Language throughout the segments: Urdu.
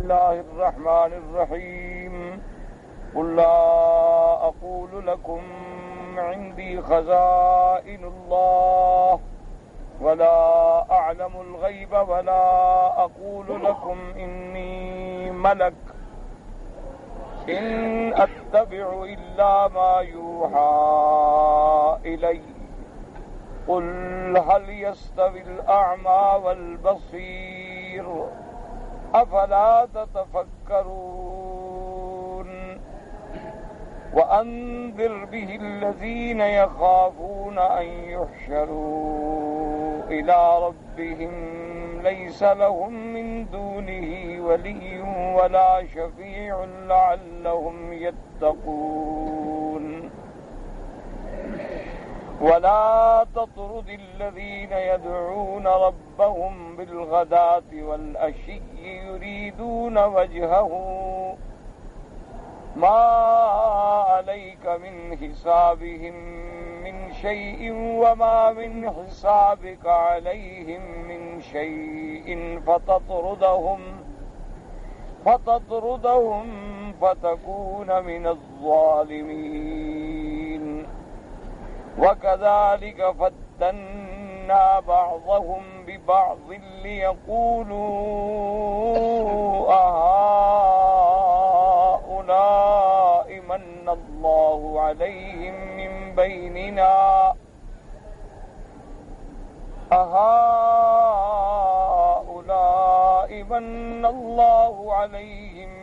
الله الرحمن الرحيم قل لا أقول لكم عندي خزائن الله ولا أعلم الغيب ولا أقول لكم إني ملك إن أتبع إلا ما يوحى إلي قل هل يستوي الأعمى والبصير أفلا تتفكرون وأنذر به الذين يخافون أن يحشروا إلى ربهم ليس لهم من دونه ولي ولا شفيع لعلهم يتقون ولا تطرد الذين يدعون ربهم بالغداة والعشي يريدون وجهه ما عليك من حسابهم من شيء وما من حسابك عليهم من شيء فتطردهم فتكون من الظالمين وكذلك فتنا بعضهم ببعض ليقولوا أهؤلاء من الله عليهم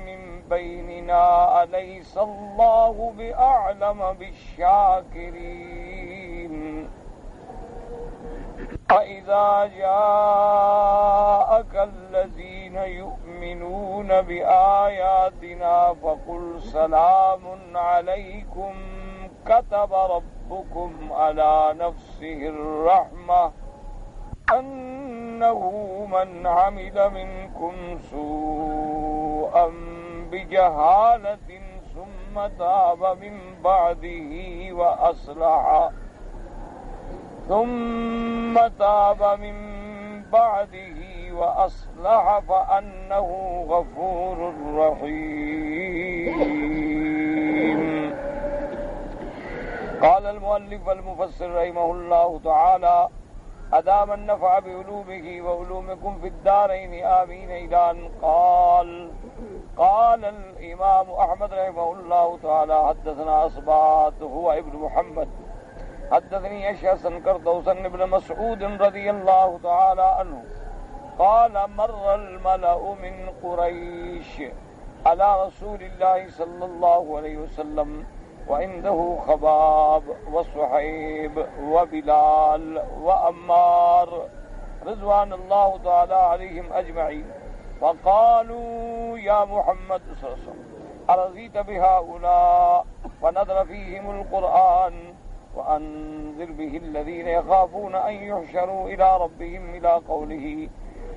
من بيننا أليس الله بأعلم بالشاكرين فإذا جاءك الذين يؤمنون بآياتنا فقل سلام عليكم كتب ربكم على نفسه الرحمة أنه من عمل منكم سوءا بجهالة ثم تاب من بعده وأصلح فأنه غفور رحيم. قال المؤلف والمفسر رحمه الله تعالى أدام النفع بعلومه وعلومكم في الدارين آمين. إلى أن قال الإمام أحمد رحمه الله تعالى حدثنا أصبات هو ابن محمد حدثني أشعث كردوسا بن مسعود رضي الله تعالى عنه قال مر الملأ من قريش على رسول الله صلى الله عليه وسلم وعنده خباب وصحيب وبلال وأمار رضوان الله تعالى عليهم أجمعين وقالوا يا محمد صلى الله عليه وسلم أرضيت بهؤلاء ونزل فيهم القرآن وأنذر به الذين يخافون أن يحشروا إلى ربهم إلى قوله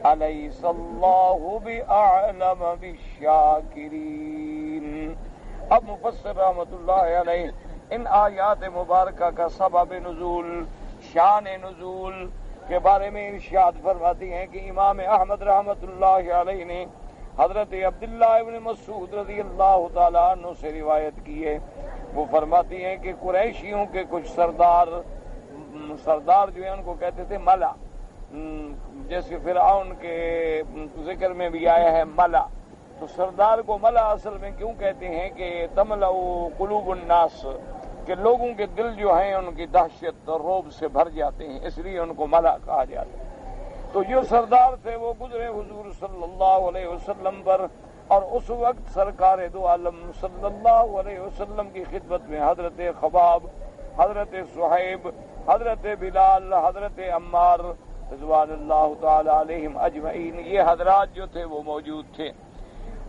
أليس الله بأعلم بالشاكرين. اب مفسر رحمۃ اللہ علیہ ان آیات مبارکہ کا سبب نزول، شان نزول کے بارے میں ارشاد فرماتی ہیں کہ امام احمد رحمۃ اللہ علیہ نے حضرت عبداللہ ابن مسعود رضی اللہ تعالیٰ عنہ سے روایت کی ہے. وہ فرماتی ہیں کہ قریشیوں کے کچھ سردار جو ہیں ان کو کہتے تھے ملا، جیسے فرعون کے ذکر میں بھی آیا ہے ملا. تو سردار کو ملا اصل میں کیوں کہتے ہیں کہ تملأ قلوب الناس، کہ لوگوں کے دل جو ہیں ان کی دہشت اور رعب سے بھر جاتے ہیں، اس لیے ان کو ملا کہا جاتا ہے. تو جو سردار تھے وہ گزرے حضور صلی اللہ علیہ وسلم پر، اور اس وقت سرکار دو عالم صلی اللہ علیہ وسلم کی خدمت میں حضرت خباب، حضرت صہیب، حضرت بلال، حضرت عمار رضوان اللہ تعالی علیہم اجمعین، یہ حضرات جو تھے وہ موجود تھے.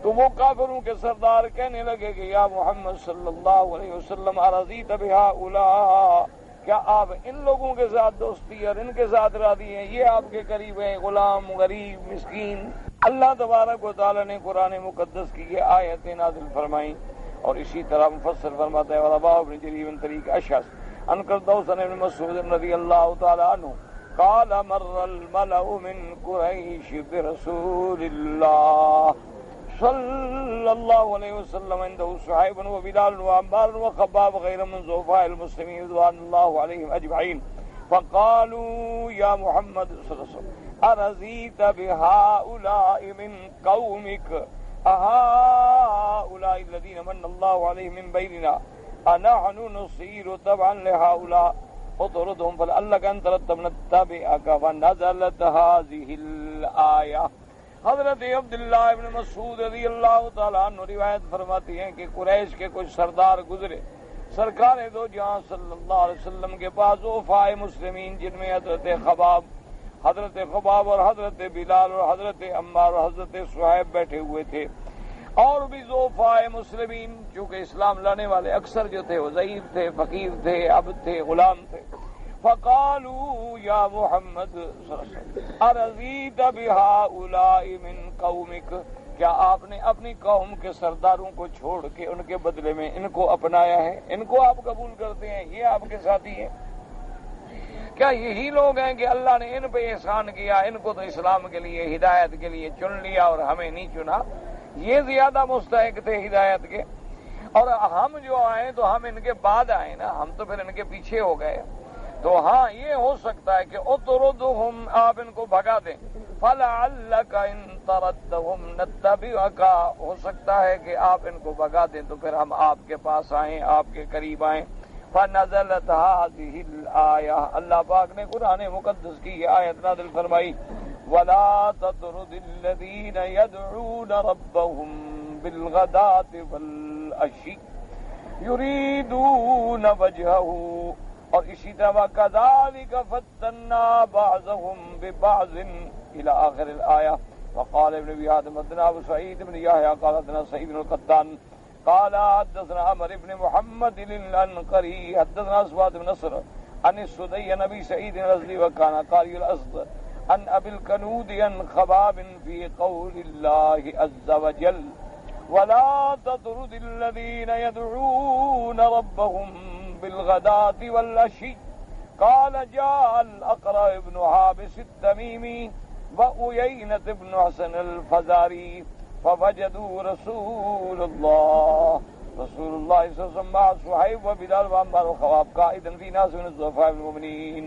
تو وہ کافروں کے سردار کہنے لگے کہ یا محمد صلی اللہ علیہ وسلم ارضیت بہؤلاء، کیا آپ ان لوگوں کے ساتھ دوستی اور ان کے ساتھ راضی ہیں؟ یہ آپ کے قریب ہیں، غلام، غریب، مسکین. اللہ تبارک و تعالی نے قرآن مقدس کی یہ آیتیں نازل فرمائیں. اور اسی طرح مفسر فرماتا ہے ورباء بن جریر بن طریق اشعث عن كردوس بن مسعود رضی اللہ تعالی عنہ قال مر الملأ من قریش برسول اللہ صلی اللہ علیہ وسلم عنده صہیب وبلال وعمار وخباب غیر من ضعفاء المسلمین رضوان اللہ علیہم اجمعین فقالوا یا محمد صلی اللہ علیہ وسلم ارضیت بهؤلاء من قومك هؤلاء الذين من الله عليهم من بيننا أنحن نصير تبعا لهؤلاء اطردهم فلعلك أن ترتب نتبعك فنزلت هذه الآية. حضرت عبداللہ ابن مسعود رضی اللہ تعالیٰ عنہ روایت فرماتی ہیں کہ قریش کے کچھ سردار گزرے سرکار دو جہاں صلی اللہ علیہ وسلم کے پاس ضعفاء مسلمین جن میں حضرت خباب اور حضرت بلال اور حضرت عمار اور حضرت صہیب بیٹھے ہوئے تھے، اور بھی ضعفاء مسلمین چونکہ اسلام لانے والے اکثر جو تھے وہ ضعیف تھے، فقیر تھے، عبد تھے، غلام تھے. فقالوا یا محمد صلی اللہ علیہ وسلم ارضیت بہؤلاء من قومک، کیا آپ نے اپنی قوم کے سرداروں کو چھوڑ کے ان کے بدلے میں ان کو اپنایا ہے، ان کو آپ قبول کرتے ہیں، یہ آپ کے ساتھی ہیں؟ کیا یہی لوگ ہیں کہ اللہ نے ان پہ احسان کیا، ان کو تو اسلام کے لیے ہدایت کے لیے چن لیا اور ہمیں نہیں چنا؟ یہ زیادہ مستحق تھے ہدایت کے، اور ہم جو آئے تو ہم ان کے بعد آئے نا، ہم تو پھر ان کے پیچھے ہو گئے. تو ہاں یہ ہو سکتا ہے کہ اطردہم، آپ ان کو بھگا دیں، فلعلک ان طردتہم نتبعک، ہو سکتا ہے کہ آپ ان کو بھگا دیں تو پھر ہم آپ کے پاس آئیں، آپ کے قریب آئیں. فنزلت هذه الآیہ، اللہ پاک نے قرآن مقدس کی یہ آیت نازل فرمائی، وَلَا تَطْرُدِ الَّذِينَ يَدْعُونَ رَبَّهُمْ بِالْغَدَاةِ وَالْعَشِيِّ يُرِيدُونَ وَجْهَهُ، اور اسی طرح كَذَلِكَ فَتَّنَّا بَعْضَهُمْ بِبَعْضٍ إلى آخر الآية. وقال ابن أبي حاتم حدثنا أبو سعيد بن يحيى قال حدثنا سعيد بن القطان قال حدثنا عمرو بن محمد العنقري حدثنا أسود بن نصر عن السدي عن أبي سعيد الأزدي وكان قارئ الأسد عن أبي الكنود عن خباب في قول الله عز وجل ولا تطرد الذين يدعون ربهم بالغداة والعشي. قال جاء الأقرع بن حابس التميمي وأيينة بن حسن الفزاري فوجدوا رسول الله صلى الله عليه وسلم مع صہیب وبلال وعمار وخباب قائدا في ناس من الضعفاء المؤمنين.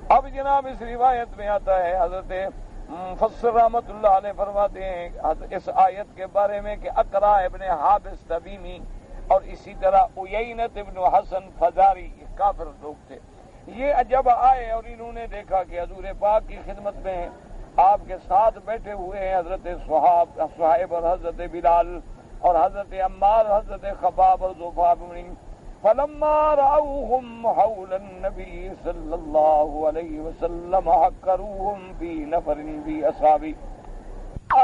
اب جناب اس روایت میں آتا ہے، حضرت مفسر رحمۃ اللہ علیہ فرماتے ہیں اس آیت کے بارے میں کہ اقرع ابن حابس تمیمی اور اسی طرح عیینت ابن حسن فزاری کافر لوگ تھے، یہ جب آئے اور انہوں نے دیکھا کہ حضور پاک کی خدمت میں ہیں، آپ کے ساتھ بیٹھے ہوئے ہیں حضرت صہیب اور حضرت بلال اور حضرت عمار، حضرت خباب اور ضعفاء المؤمنین، فلما رأوهم حول النبي صلى الله عليه وسلم حقروهم في نفر في أصحابه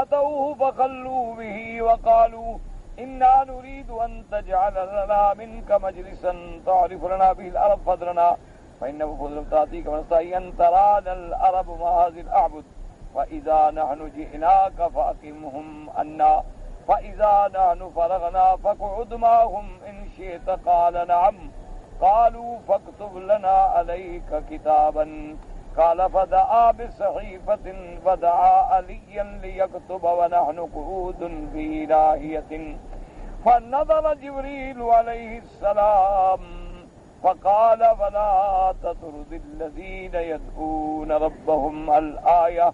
أتوه فخلوا به وقالوا إنا نريد أن تجعل لنا منك مجلسا تعرف لنا به العرب فضلنا فإنه فضل تأتيك ونستحي أن ترانا العرب مع هذه الأعبد فإذا نحن جئناك فأقمهم عنا فإذا نحن فرغنا فاقعد معهم إن شئت. قال نعم. قالوا فاكتب لنا عليك كتابا. قال فدعا بصحيفة ودعا عليا ليكتب ونحن قعود في ناحية فنظر جبريل عليه السلام فقال ولا تطرد الذين يدعون ربهم الآية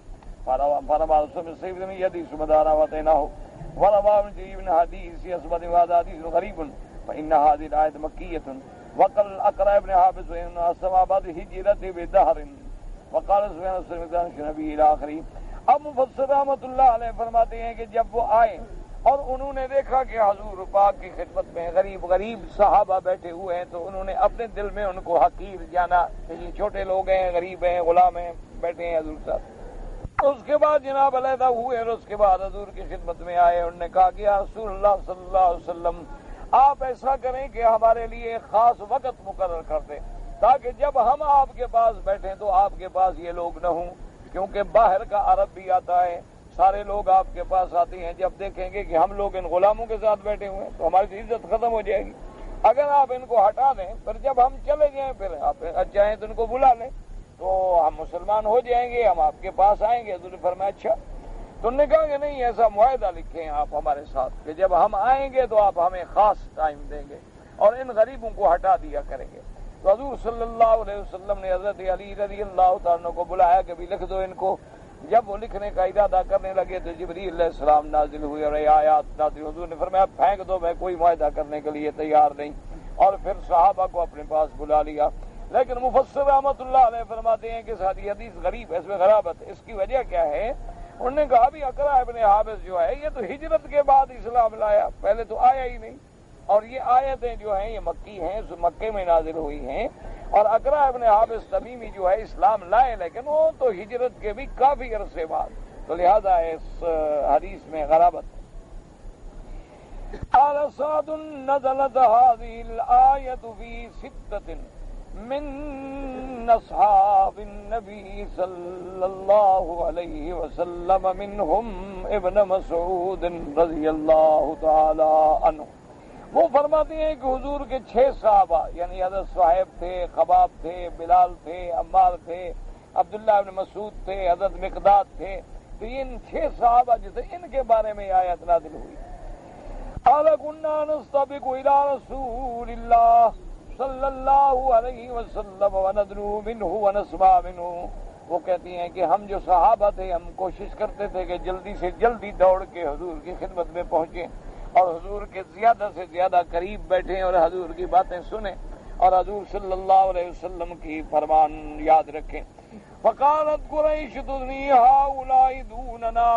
فرمى رسول السيف من يدي سمدانا واتيناه ورمى من جيب حديث يصبت وهذا حديث غريب فإن هذه الآية مكية وقال الأقرع ابن حابس وإن السماء بعد هجرة بدهر وقال سبحانه السلام نبی الآخری. اب مفسر رحمۃ اللہ علیہ فرماتے ہیں کہ جب وہ آئے اور انہوں نے دیکھا کہ حضور پاک کی خدمت میں غریب صحابہ بیٹھے ہوئے ہیں تو انہوں نے اپنے دل میں ان کو حقیر جانا کہ یہ چھوٹے لوگ ہیں، غریب ہیں، غلام ہیں، بیٹھے ہیں حضور صاحب. اس کے بعد جناب علیحدہ ہوئے اور اس کے بعد حضور کی خدمت میں آئے. انہوں نے کہا کہ یا رسول اللہ صلی اللہ علیہ وسلم آپ ایسا کریں کہ ہمارے لیے ایک خاص وقت مقرر کر دیں تاکہ جب ہم آپ کے پاس بیٹھیں تو آپ کے پاس یہ لوگ نہ ہوں، کیونکہ باہر کا عرب بھی آتا ہے، سارے لوگ آپ کے پاس آتے ہیں، جب دیکھیں گے کہ ہم لوگ ان غلاموں کے ساتھ بیٹھے ہوئے ہیں تو ہماری عزت ختم ہو جائے گی. اگر آپ ان کو ہٹا دیں پھر جب ہم چلے جائیں پھر آپ چاہیں تو ان کو بلا لیں تو ہم مسلمان ہو جائیں گے، ہم آپ کے پاس آئیں گے. حضور نے فرمایا اچھا. تو انہوں نے کہا کہ نہیں، ایسا معاہدہ لکھیں آپ ہمارے ساتھ کہ جب ہم آئیں گے تو آپ ہمیں خاص ٹائم دیں گے اور ان غریبوں کو ہٹا دیا کریں گے۔ تو حضور صلی اللہ علیہ وسلم نے حضرت علی رضی اللہ تعالیٰ کو بلایا کہ بھی لکھ دو ان کو۔ جب وہ لکھنے کا ارادہ کرنے لگے تو جبریل علیہ السلام نازل ہوئے اور یہ آیات نازل۔ حضور نے فرمایا پھینک دو، میں کوئی معاہدہ کرنے کے لیے تیار نہیں، اور پھر صحابہ کو اپنے پاس بلا لیا۔ لیکن مفسر رحمۃ اللہ علیہ فرماتے ہیں کہ ساری حدیث غریب ہے، اس میں غرابت۔ اس کی وجہ کیا ہے؟ انہوں نے کہا بھی اقرا ابن حابس جو ہے یہ تو ہجرت کے بعد اسلام لایا، پہلے تو آیا ہی نہیں، اور یہ آیتیں جو ہیں یہ مکی ہیں، مکے میں نازل ہوئی ہیں، اور اقرا ابن حابس تمیمی جو ہے اسلام لائے لیکن وہ تو ہجرت کے بھی کافی عرصے بعد، تو لہذا اس حدیث میں غرابت ہے۔ قال سعد نزلت هذه الآية في ستة من أصحاب النبي صلى الله عليه وسلم منهم ابن مسعود رضی اللہ تعالی عنہ۔ وہ فرماتے ہیں کہ حضور کے 6 صحابہ، یعنی حضرت صہیب تھے، خباب تھے، بلال تھے، عمار تھے، عبداللہ ابن مسعود تھے، حضرت مقداد تھے، تو ان 6 صحابہ جو تھے ان کے بارے میں آیت نازل ہوئی۔ قال كنا نستبق إلى رسول الله صلی اللہ علیہ وسلم وندنو منہ ونسمع منہ۔ وہ کہتی ہیں کہ ہم جو صحابہ تھے ہم کوشش کرتے تھے کہ جلدی سے جلدی دوڑ کے حضور کی خدمت میں پہنچیں اور حضور کے زیادہ سے زیادہ قریب بیٹھیں اور حضور کی باتیں سنیں اور حضور صلی اللہ علیہ وسلم کی فرمان یاد رکھیں۔ فقالت قریش تدنی ہؤلاء دوننا،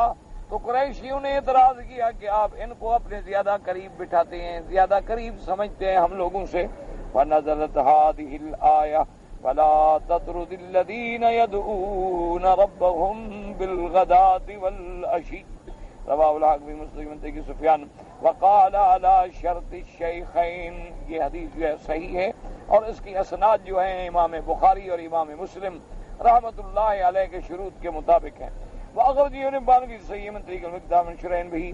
تو قریشیوں نے اعتراض کیا کہ آپ ان کو اپنے زیادہ قریب بٹھاتے ہیں، زیادہ قریب سمجھتے ہیں ہم لوگوں سے۔ فنزلت هذه الآية فلا تطرد الذين يدعون ربهم بالغداة والعشي، رواه الحاکم مسلم کی سفیان وقال على شرط الشیخین۔ یہ حدیث جو ہے صحیح ہے اور اس کی اسناد جو ہیں امام بخاری اور امام مسلم رحمۃ اللہ علیہ کے شروط کے مطابق ہیں۔ وأخرجه ابن حبان في صحيح من طريق المقدام من شرين به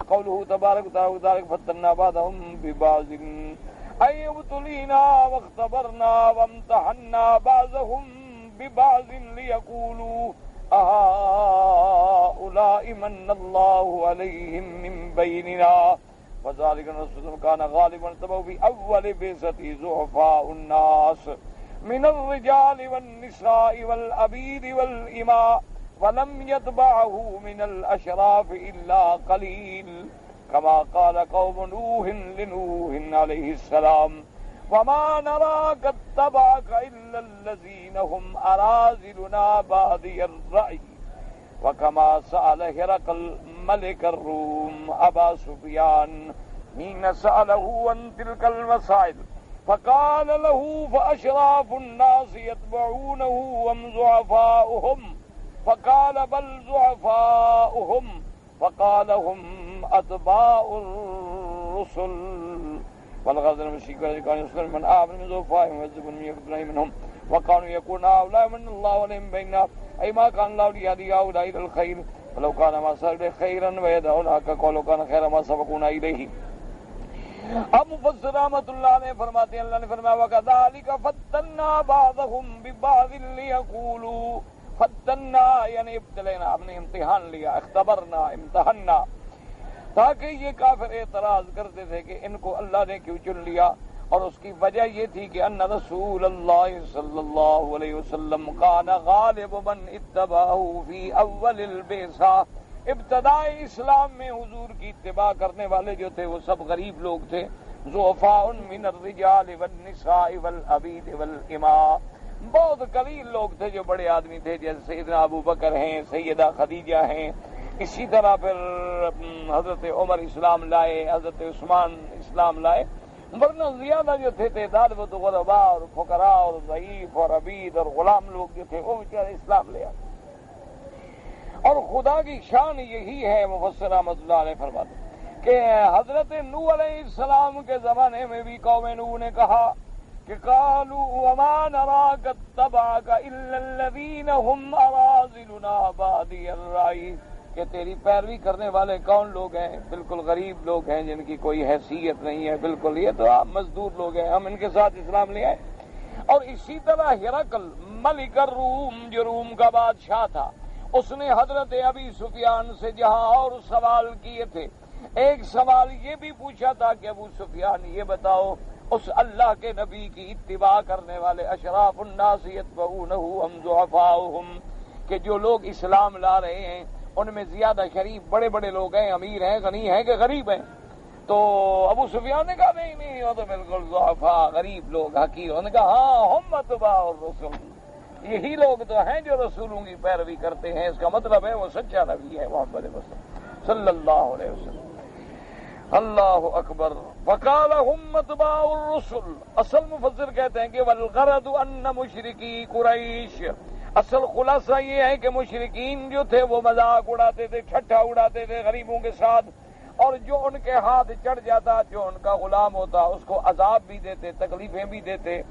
قوله تبارك وتعالى ذلك فتنا بعضهم ببعض أي ابتلينا واختبرنا وامتحنا بعضهم ببعض ليقولوا أهؤلاء من الله عليهم من بيننا وذلك الرسول كان غالبا تبعوا في أول بعثته ضعفاء الناس من الرجال والنساء والعبيد والإماء ولم يتبعه من الأشراف إلا قليل كما قال قوم نوح لنوح عليه السلام وما نراك اتبعك إلا الذين هم أراذلنا بادي الرأي وكما سأل هرقل ملك الروم أبا سفيان حين سأله عن تلك المسائل فقال له فأشراف الناس يتبعونه وهم ضعفاؤهم فقال بل ضعفاؤهم فقال هم أتباع الرسل والغزل المشرك كان يسلم من آمن من ضعفائهم ويعذب من يقتل منهم وكانوا يقولون هؤلاء من الله عليهم بيننا أي ما كان الله ليهدي هؤلاء إلى الخير ولو كان ما سأل خيرا ويدعون حقا ولو كان خيرا ما سبقونا إليه۔ اب مفسر رحمۃ اللہ نے فرماتے ہیں اللہ نے فرمایا وَكَذَلِكَ فَتَّنَّا بَعْضَهُمْ بِبَعْضٍ لِيَقُولُوا فتنا یعنی ابتلینا، ہم نے امتحان لیا، اختبرنا امتحنا، تاکہ یہ کافر اعتراض کرتے تھے کہ ان کو اللہ نے کیوں چن لیا، اور اس کی وجہ یہ تھی کہ ان رسول اللہ صلی اللہ علیہ وسلم کان غالب من اتبعہ فی اول البعثہ، ابتدائی اسلام میں حضور کی اتباع کرنے والے جو تھے وہ سب غریب لوگ تھے، ضعفاء من الرجال والنساء والعبید والاماء، بہت قلیل لوگ تھے جو بڑے آدمی تھے، جیسے سیدنا ابو بکر ہیں، سیدہ خدیجہ ہیں، اسی طرح پھر حضرت عمر اسلام لائے، حضرت عثمان اسلام لائے، ورنہ زیادہ جو تھے تعداد وہ تو غربا اور فقراء اور ضعیف اور عبید اور غلام لوگ جو تھے وہ بیچارے اسلام لے آئے۔ اور خدا کی شان یہی ہے، مفسر رحمۃ اللہ علیہ فرماتے کہ حضرت نوح علیہ السلام کے زمانے میں بھی قوم نوح نے کہا کہ قالوا وما نراك اتبعك الا الذين هم اراذلنا بادي الرأي، کہ تیری پیروی کرنے والے کون لوگ ہیں؟ بالکل غریب لوگ ہیں جن کی کوئی حیثیت نہیں ہے، بالکل یہ تو آپ مزدور لوگ ہیں، ہم ان کے ساتھ اسلام لے آئے۔ اور اسی طرح ہرقل ملک الروم جو روم کا بادشاہ تھا، اس نے حضرت ابی سفیان سے جہاں اور سوال کیے تھے، ایک سوال یہ بھی پوچھا تھا کہ ابو سفیان یہ بتاؤ اس اللہ کے نبی کی اتباع کرنے والے اشراف الناس یتبعونہ ام ضعفاؤہم، کہ جو لوگ اسلام لا رہے ہیں ان میں زیادہ شریف بڑے بڑے لوگ ہیں، امیر ہیں، غنی ہیں کہ غریب ہیں؟ تو ابو سفیان نے کہا نہیں وہ تو بالکل ضعفاء غریب لوگ حقیر. انہوں نے کہا ہاں ہم اتباع الرسل، یہی لوگ تو ہیں جو رسولوں کی پیروی کرتے ہیں. اس کا مطلب ہے وہ سچا نبی ہے محمد مصطفیٰ صلی اللہ علیہ وسلم. اللہ اکبر. وقال هم اتباع الرسل. اصل مفسر کہتے ہیں کہ والغرض ان مشرکی قریش، اصل خلاصہ یہ ہے کہ مشرکین جو تھے وہ مذاق اڑاتے تھے، ٹھٹھا اڑاتے تھے غریبوں کے ساتھ، اور جو ان کے ہاتھ چڑھ جاتا، جو ان کا غلام ہوتا، اس کو عذاب بھی دیتے، تکلیفیں بھی دیتے.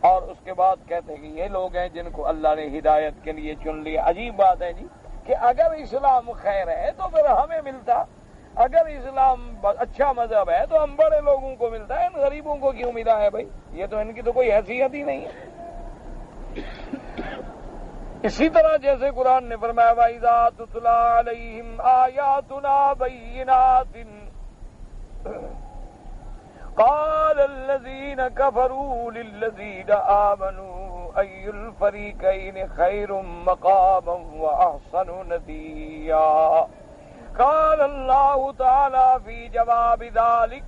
اور اس کے بعد کہتے ہیں کہ یہ لوگ ہیں جن کو اللہ نے ہدایت کے لیے چن لیا. عجیب بات ہے جی کہ اگر اسلام خیر ہے تو پھر ہمیں ملتا، اگر اسلام اچھا مذہب ہے تو ہم بڑے لوگوں کو ملتا ہے، ان غریبوں کو کیوں ملا ہے بھائی؟ یہ تو ان کی تو کوئی حیثیت ہی نہیں ہے. اسی طرح جیسے قرآن نے فرمایا وَإِذَا تُتْلَىٰ عَلَيْهِمْ آيَاتُنَا بَيِّنَاتٍ قَالَ الَّذِينَ كَفَرُوا لِلَّذِينَ آمَنُوا أَيُّ الْفَرِيقَيْنِ خَيْرٌ مَّقَامًا وَأَحْسَنُ نَدِيًّا. قال الله تعالى في جواب ذلك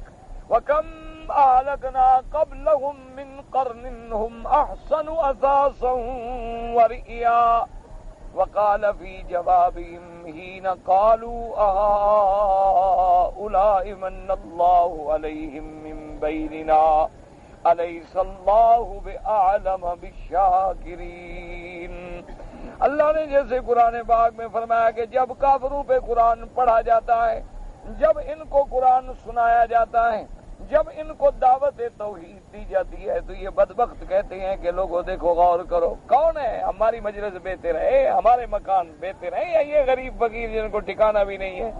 وكم أهلكنا قبلهم من قرن هم أحسن أثاثا ورئيا. وقال في جوابهم حين قالوا أهؤلاء من الله عليهم من بيننا أليس الله بأعلم بالشاكرين. اللہ نے جیسے قرآن پاک میں فرمایا کہ جب کافروں پہ قرآن پڑھا جاتا ہے، جب ان کو قرآن سنایا جاتا ہے، جب ان کو دعوت توحید دی جاتی ہے تو یہ بدبخت کہتے ہیں کہ لوگوں دیکھو غور کرو کون ہے ہماری مجلس بہتر ہے، ہمارے مکان بہتر ہیں، یا یہ غریب فقیر جن کو ٹھکانہ بھی نہیں ہے،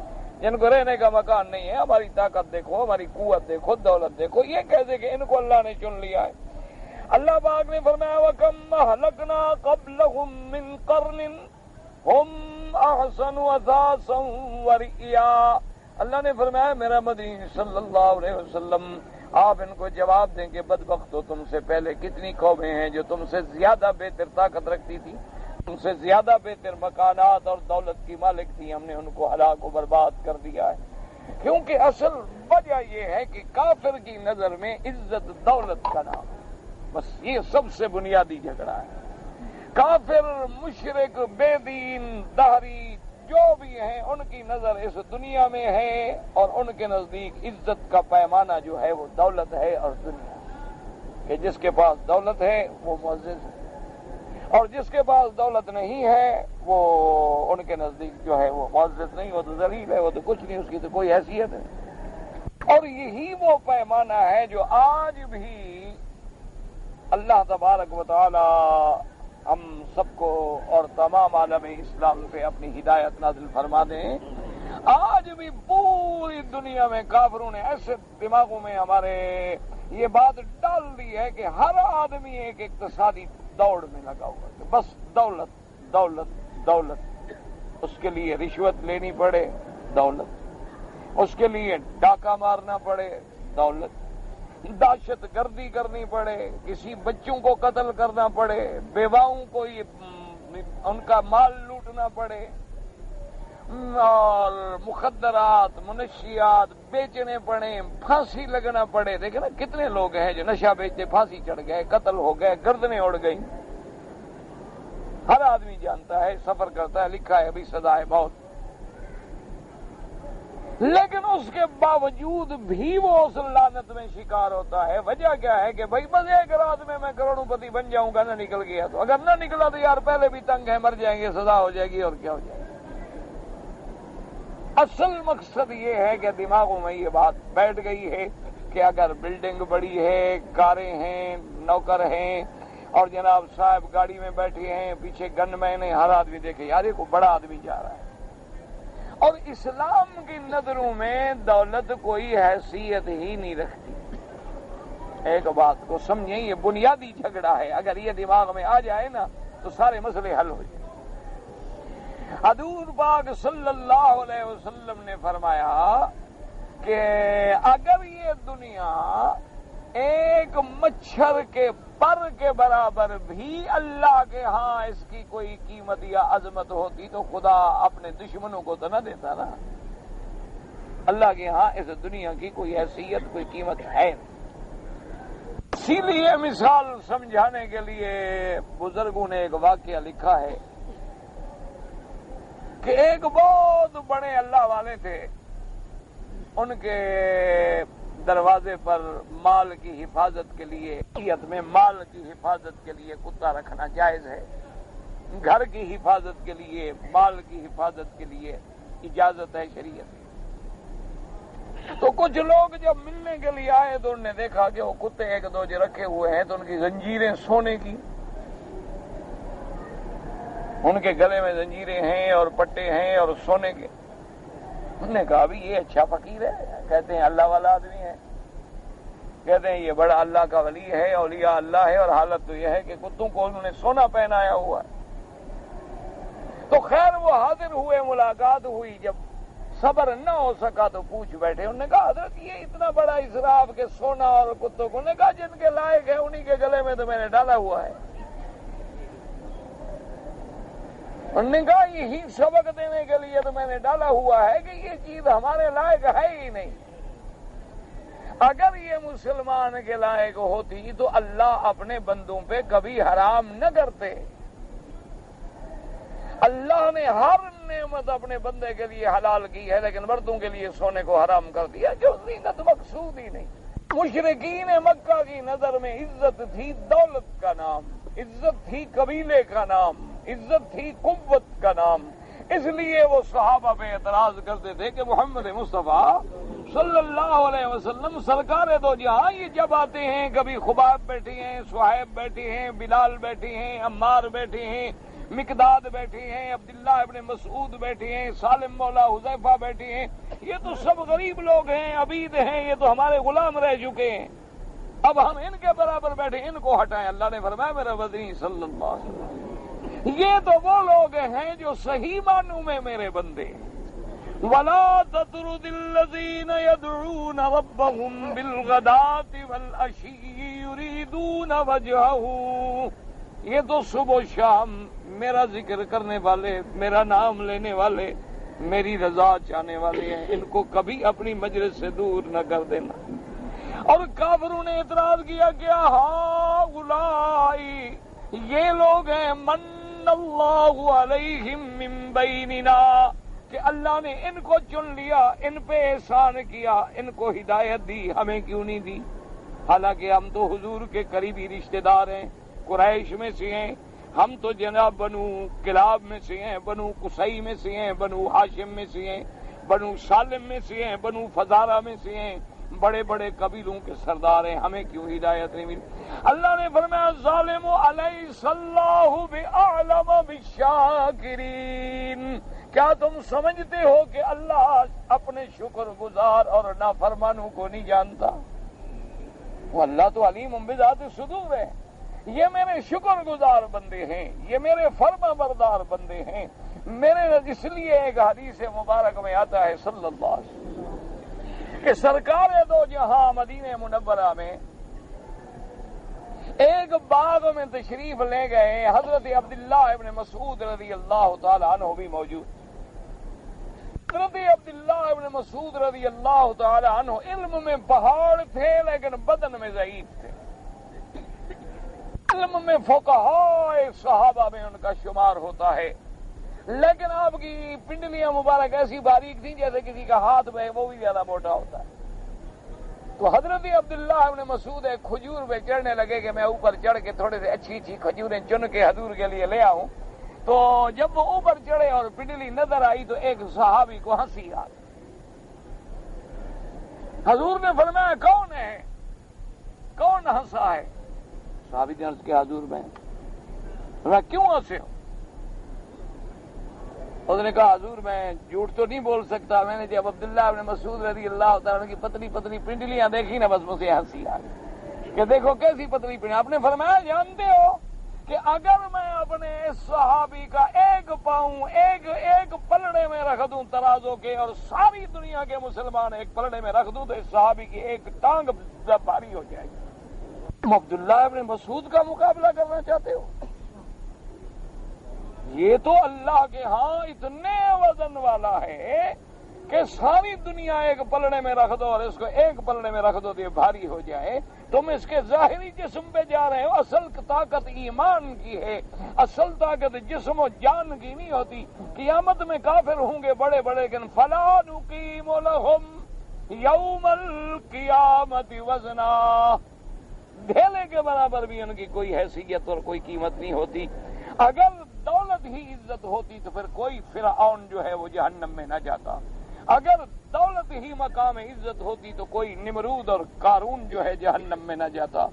جن کو رہنے کا مکان نہیں ہے. ہماری طاقت دیکھو، ہماری قوت دیکھو، دولت دیکھو. یہ کیسے کہ ان کو اللہ نے چن لیا ہے. اللہ پاک نے فرمایا وَكَمْ أَهْلَكْنَا قَبْلَهُمْ مِنْ قَرْنٍ هُمْ أَحْسَنُ أَثَاثًا وَرِئْيًا. اللہ نے فرمایا میرا مدنی صلی اللہ علیہ وسلم آپ ان کو جواب دیں کہ بدبختو تم سے پہلے کتنی قومیں ہیں جو تم سے زیادہ بہتر طاقت رکھتی تھی، تم سے زیادہ بہتر مکانات اور دولت کی مالک تھی، ہم نے ان کو ہلاک و برباد کر دیا ہے. کیونکہ اصل وجہ یہ ہے کہ کافر کی نظر میں عزت دولت کا نام، بس یہ سب سے بنیادی جھگڑا ہے. کافر، مشرک، بے دین، دہری جو بھی ہیں ان کی نظر اس دنیا میں ہے، اور ان کے نزدیک عزت کا پیمانہ جو ہے وہ دولت ہے اور دنیا، کہ جس کے پاس دولت ہے وہ معزز ہے، اور جس کے پاس دولت نہیں ہے وہ ان کے نزدیک جو ہے وہ معزز نہیں، وہ تو ذلیل ہے، وہ تو کچھ نہیں، اس کی تو کوئی حیثیت ہے. اور یہی وہ پیمانہ ہے جو آج بھی اللہ تبارک و تعالی ہم سب کو اور تمام عالم اسلام پہ اپنی ہدایت نازل فرما دیں. آج بھی پوری دنیا میں کافروں نے ایسے دماغوں میں ہمارے یہ بات ڈال دی ہے کہ ہر آدمی ایک اقتصادی دوڑ میں لگا ہوا ہے، بس دولت دولت دولت. اس کے لیے رشوت لینی پڑے دولت، اس کے لیے ڈاکہ مارنا پڑے دولت، دہشت گردی کرنی پڑے، کسی بچوں کو قتل کرنا پڑے، بیواؤں کو ان کا مال لوٹنا پڑے، اور مخدرات منشیات بیچنے پڑے، پھانسی لگنا پڑے. دیکھیں نا کتنے لوگ ہیں جو نشہ بیچتے پھانسی چڑھ گئے، قتل ہو گئے، گردنیں اڑ گئی. ہر آدمی جانتا ہے، سفر کرتا ہے، لکھا ہے ابھی سزا ہے موت. لیکن اس کے باوجود بھی وہ اس لعنت میں شکار ہوتا ہے. وجہ کیا ہے کہ بھائی بس ایک رات میں کروڑوں پتی بن جاؤں گا، نہ نکل گیا تو، اگر نہ نکلا تو یار پہلے بھی تنگ ہے، مر جائیں گے، سزا ہو جائے گی اور کیا ہو جائے گی. اصل مقصد یہ ہے کہ دماغوں میں یہ بات بیٹھ گئی ہے کہ اگر بلڈنگ بڑی ہے، کاریں ہیں، نوکر ہیں، اور جناب صاحب گاڑی میں بیٹھے ہیں، پیچھے گن مین ہیں، ہر آدمی دیکھے یار یہ کوئی بڑا آدمی جا رہا ہے. اور اسلام کی نظروں میں دولت کوئی حیثیت ہی نہیں رکھتی. ایک بات کو سمجھیں، یہ بنیادی جھگڑا ہے. اگر یہ دماغ میں آ جائے نا تو سارے مسئلے حل ہو جائیں. حضور پاک صلی اللہ علیہ وسلم نے فرمایا کہ اگر یہ دنیا ایک مچھر کے پر کے برابر بھی اللہ کے ہاں اس کی کوئی قیمت یا عظمت ہوتی تو خدا اپنے دشمنوں کو تو نہ دیتا نا. اللہ کے ہاں اس دنیا کی کوئی حیثیت کوئی قیمت ہے. اسی لیے مثال سمجھانے کے لیے بزرگوں نے ایک واقعہ لکھا ہے کہ ایک بہت بڑے اللہ والے تھے. ان کے دروازے پر مال کی حفاظت کے لیے شریعت میں مال کی حفاظت کے لیے کتا رکھنا جائز ہے. گھر کی حفاظت کے لیے مال کی حفاظت کے لیے اجازت ہے شریعت. تو کچھ لوگ جب ملنے کے لیے آئے تو انہوں نے دیکھا کہ وہ کتے ایک دو جو رکھے ہوئے ہیں تو ان کی زنجیریں سونے کی، ان کے گلے میں زنجیریں ہیں اور پٹے ہیں اور سونے کے. انہوں نے کہا بھی یہ اچھا فقیر ہے، کہتے ہیں اللہ والا آدمی ہے، کہتے ہیں یہ بڑا اللہ کا ولی ہے، اولیاء اللہ ہے، اور حالت تو یہ ہے کہ کتوں کو انہوں نے سونا پہنایا ہوا ہے. تو خیر وہ حاضر ہوئے، ملاقات ہوئی. جب صبر نہ ہو سکا تو پوچھ بیٹھے. انہوں نے کہا حضرت یہ اتنا بڑا اسراف کہ سونا اور کتوں کو. انہوں نے کہا جن کے لائق ہے انہی کے گلے میں تو میں نے ڈالا ہوا ہے. انہوں نے کہا یہی سبق دینے کے لیے تو میں نے ڈالا ہوا ہے کہ یہ چیز ہمارے لائق ہے ہی نہیں. اگر یہ مسلمان کے لائق ہوتی تو اللہ اپنے بندوں پہ کبھی حرام نہ کرتے. اللہ نے ہر نعمت اپنے بندے کے لیے حلال کی ہے لیکن مردوں کے لیے سونے کو حرام کر دیا جو زینت مقصود ہی نہیں. مشرکین مکہ کی نظر میں عزت تھی دولت کا نام، عزت تھی قبیلے کا نام، عزت تھی قوت کا نام. اس لیے وہ صحابہ پہ اعتراض کرتے تھے کہ محمد مصطفیٰ صلی اللہ علیہ وسلم سرکار دو جہاں یہ جب آتے ہیں کبھی خباب بیٹھے ہیں، صہیب بیٹھے ہیں، بلال بیٹھے ہیں، عمار بیٹھے ہیں، مقداد بیٹھے ہیں، عبداللہ ابن مسعود بیٹھے ہیں، سالم مولا حذیفہ بیٹھے ہیں. یہ تو سب غریب لوگ ہیں، عبید ہیں، یہ تو ہمارے غلام رہ چکے ہیں. اب ہم ان کے برابر بیٹھے ان کو ہٹائیں. اللہ نے فرمایا میرا وزیر صلی اللہ علیہ وسلم یہ تو وہ لوگ ہیں جو صحیح معنوں میں میرے بندے. وَلَا تَطْرُدِ الَّذِينَ يَدْعُونَ رَبَّهُمْ بِالْغَدَاةِ وَالْعَشِيِّ يُرِيدُونَ وَجْهَهُ. یہ تو صبح و شام میرا ذکر کرنے والے، میرا نام لینے والے، میری رضا چاہنے والے ہیں. ان کو کبھی اپنی مجلس سے دور نہ کر دینا. اور کافروں نے اعتراض کیا کہ ہاں اولائی یہ لوگ ہیں من اللہ علیہم من بیننا کہ اللہ نے ان کو چن لیا، ان پہ احسان کیا، ان کو ہدایت دی، ہمیں کیوں نہیں دی؟ حالانکہ ہم تو حضور کے قریبی رشتہ دار ہیں، قریش میں سے ہیں. ہم تو جناب بنو کلاب میں سے ہیں، بنو قصی میں سے ہیں، بنو ہاشم میں سے ہیں، بنو سالم میں سے ہیں، بنو فزارہ میں سے ہیں، بڑے بڑے قبیلوں کے سردار ہیں، ہمیں کیوں ہدایت نہیں ملی؟ اللہ نے فرمایا ظالم علیہ اللہ بأعلم بالشاکرین. کیا تم سمجھتے ہو کہ اللہ اپنے شکر گزار اور نافرمانوں کو نہیں جانتا؟ وہ اللہ تو علیم بذات الصدور ہے. یہ میرے شکر گزار بندے ہیں، یہ میرے فرما بردار بندے ہیں میرے. اس لیے ایک حدیث مبارک میں آتا ہے صلی اللہ علیہ وسلم کہ سرکار دو جہاں مدینہ منورہ میں ایک باغ میں تشریف لے گئے. حضرت عبداللہ ابن مسعود رضی اللہ تعالی عنہ بھی موجود. حضرت عبداللہ ابن مسعود رضی اللہ تعالی عنہ علم میں پہاڑ تھے لیکن بدن میں ضعیف تھے. علم میں فقہاء صحابہ میں ان کا شمار ہوتا ہے لیکن آپ کی پنڈلیاں مبارک ایسی باریک تھیں جیسے کسی کا ہاتھ میں وہ بھی زیادہ موٹا ہوتا ہے. تو حضرت عبداللہ ابن مسعود ایک کھجور پہ چڑھنے لگے کہ میں اوپر چڑھ کے تھوڑے سے اچھی اچھی کھجوریں چن کے حضور کے لیے لے آؤں. تو جب وہ اوپر چڑھے اور پنڈلی نظر آئی تو ایک صحابی کو ہنسی آ گئی. حضور نے فرمایا کون ہے، کون ہنسا ہے؟ صحابی نے عرض کیا حضور میں کیوں ہنسے ہو؟ اس نے کہا حضور میں جھوٹ تو نہیں بول سکتا، میں نے جب عبداللہ ابن مسعود رضی اللہ تعالیٰ کی پتلی پتلی پنڈلیاں دیکھی نا بس مجھے ہنسی آ گئی کہ دیکھو کیسی پتلی پنڈلی. آپ نے فرمایا جانتے ہو کہ اگر میں اپنے اس صحابی کا ایک پاؤں ایک پلڑے میں رکھ دوں ترازو کے، اور ساری دنیا کے مسلمان ایک پلڑے میں رکھ دوں، تو اس صحابی کی ایک ٹانگ بھاری ہو جائے گی۔ تم عبداللہ ابن مسعود کا مقابلہ کرنا چاہتے ہو؟ یہ تو اللہ کے ہاں اتنے وزن والا ہے کہ ساری دنیا ایک پلڑے میں رکھ دو اور اس کو ایک پلڑے میں رکھ دو تو یہ بھاری ہو جائے۔ تم اس کے ظاہری جسم پہ جا رہے ہو، اصل طاقت ایمان کی ہے، اصل طاقت جسم و جان کی نہیں ہوتی۔ قیامت میں کافر ہوں گے بڑے بڑے، لیکن فلا نقیم لہم یوم القیامت وزنا، ڈھیلے کے برابر بھی ان کی کوئی حیثیت اور کوئی قیمت نہیں ہوتی۔ اگر دولت ہی عزت ہوتی تو پھر کوئی فرعون جو ہے وہ جہنم میں نہ جاتا، اگر دولت ہی مقام عزت ہوتی تو کوئی نمرود اور قارون جو ہے جہنم میں نہ جاتا،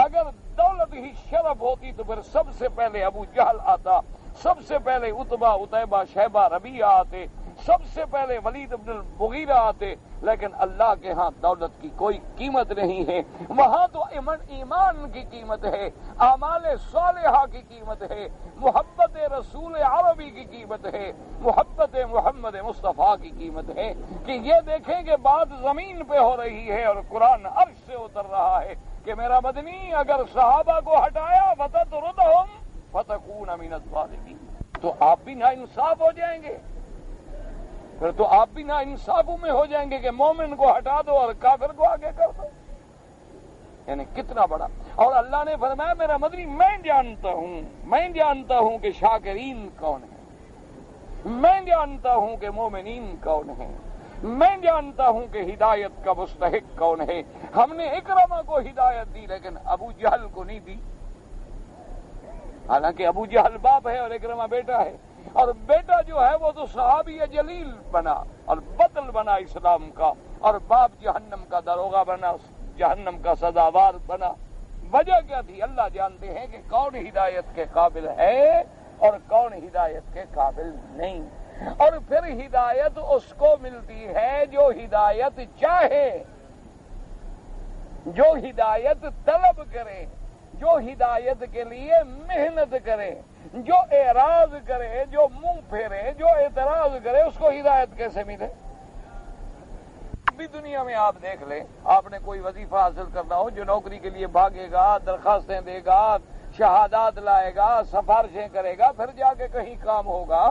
اگر دولت ہی شرف ہوتی تو پھر سب سے پہلے ابو جہل آتا، سب سے پہلے عتبہ عتیبہ شیبہ ربیعہ آتے، سب سے پہلے ولید بن المغیرہ آتے، لیکن اللہ کے ہاں دولت کی کوئی قیمت نہیں ہے۔ وہاں تو ایمان کی قیمت ہے، اعمال صالحہ کی قیمت ہے، محبت رسول عربی کی قیمت ہے، محبت محمد مصطفیٰ کی قیمت ہے۔ کہ یہ دیکھیں کہ بات زمین پہ ہو رہی ہے اور قرآن عرش سے اتر رہا ہے کہ میرا مدنی اگر صحابہ کو ہٹایا فتطردہم فتکون من الظالمین، تو آپ بھی نا انصاف ہو جائیں گے، پھر تو آپ بھی نا انصافوں میں ہو جائیں گے کہ مومن کو ہٹا دو اور کافر کو آگے کر دو۔ یعنی کتنا بڑا۔ اور اللہ نے فرمایا میرا مدنی میں جانتا ہوں کہ شاکرین کون ہیں، میں جانتا ہوں کہ مومنین کون ہیں، میں جانتا ہوں کہ ہدایت کا مستحق کون ہے۔ ہم نے اکرمہ کو ہدایت دی لیکن ابو جہل کو نہیں دی، حالانکہ ابو جہل باپ ہے اور اکرمہ بیٹا ہے، اور بیٹا جو ہے وہ تو صحابی جلیل بنا اور بدل بنا اسلام کا، اور باپ جہنم کا داروغہ بنا، جہنم کا سزاوار بنا۔ وجہ کیا تھی؟ اللہ جانتے ہیں کہ کون ہدایت کے قابل ہے اور کون ہدایت کے قابل نہیں، اور پھر ہدایت اس کو ملتی ہے جو ہدایت چاہے، جو ہدایت طلب کرے، جو ہدایت کے لیے محنت کرے، جو اعراض کرے، جو منہ پھیرے، جو اعتراض کرے، اس کو ہدایت کیسے ملے؟ بھی دنیا میں آپ دیکھ لیں، آپ نے کوئی وظیفہ حاصل کرنا ہو، جو نوکری کے لیے بھاگے گا، درخواستیں دے گا، شہادات لائے گا، سفارشیں کرے گا، پھر جا کے کہیں کام ہوگا۔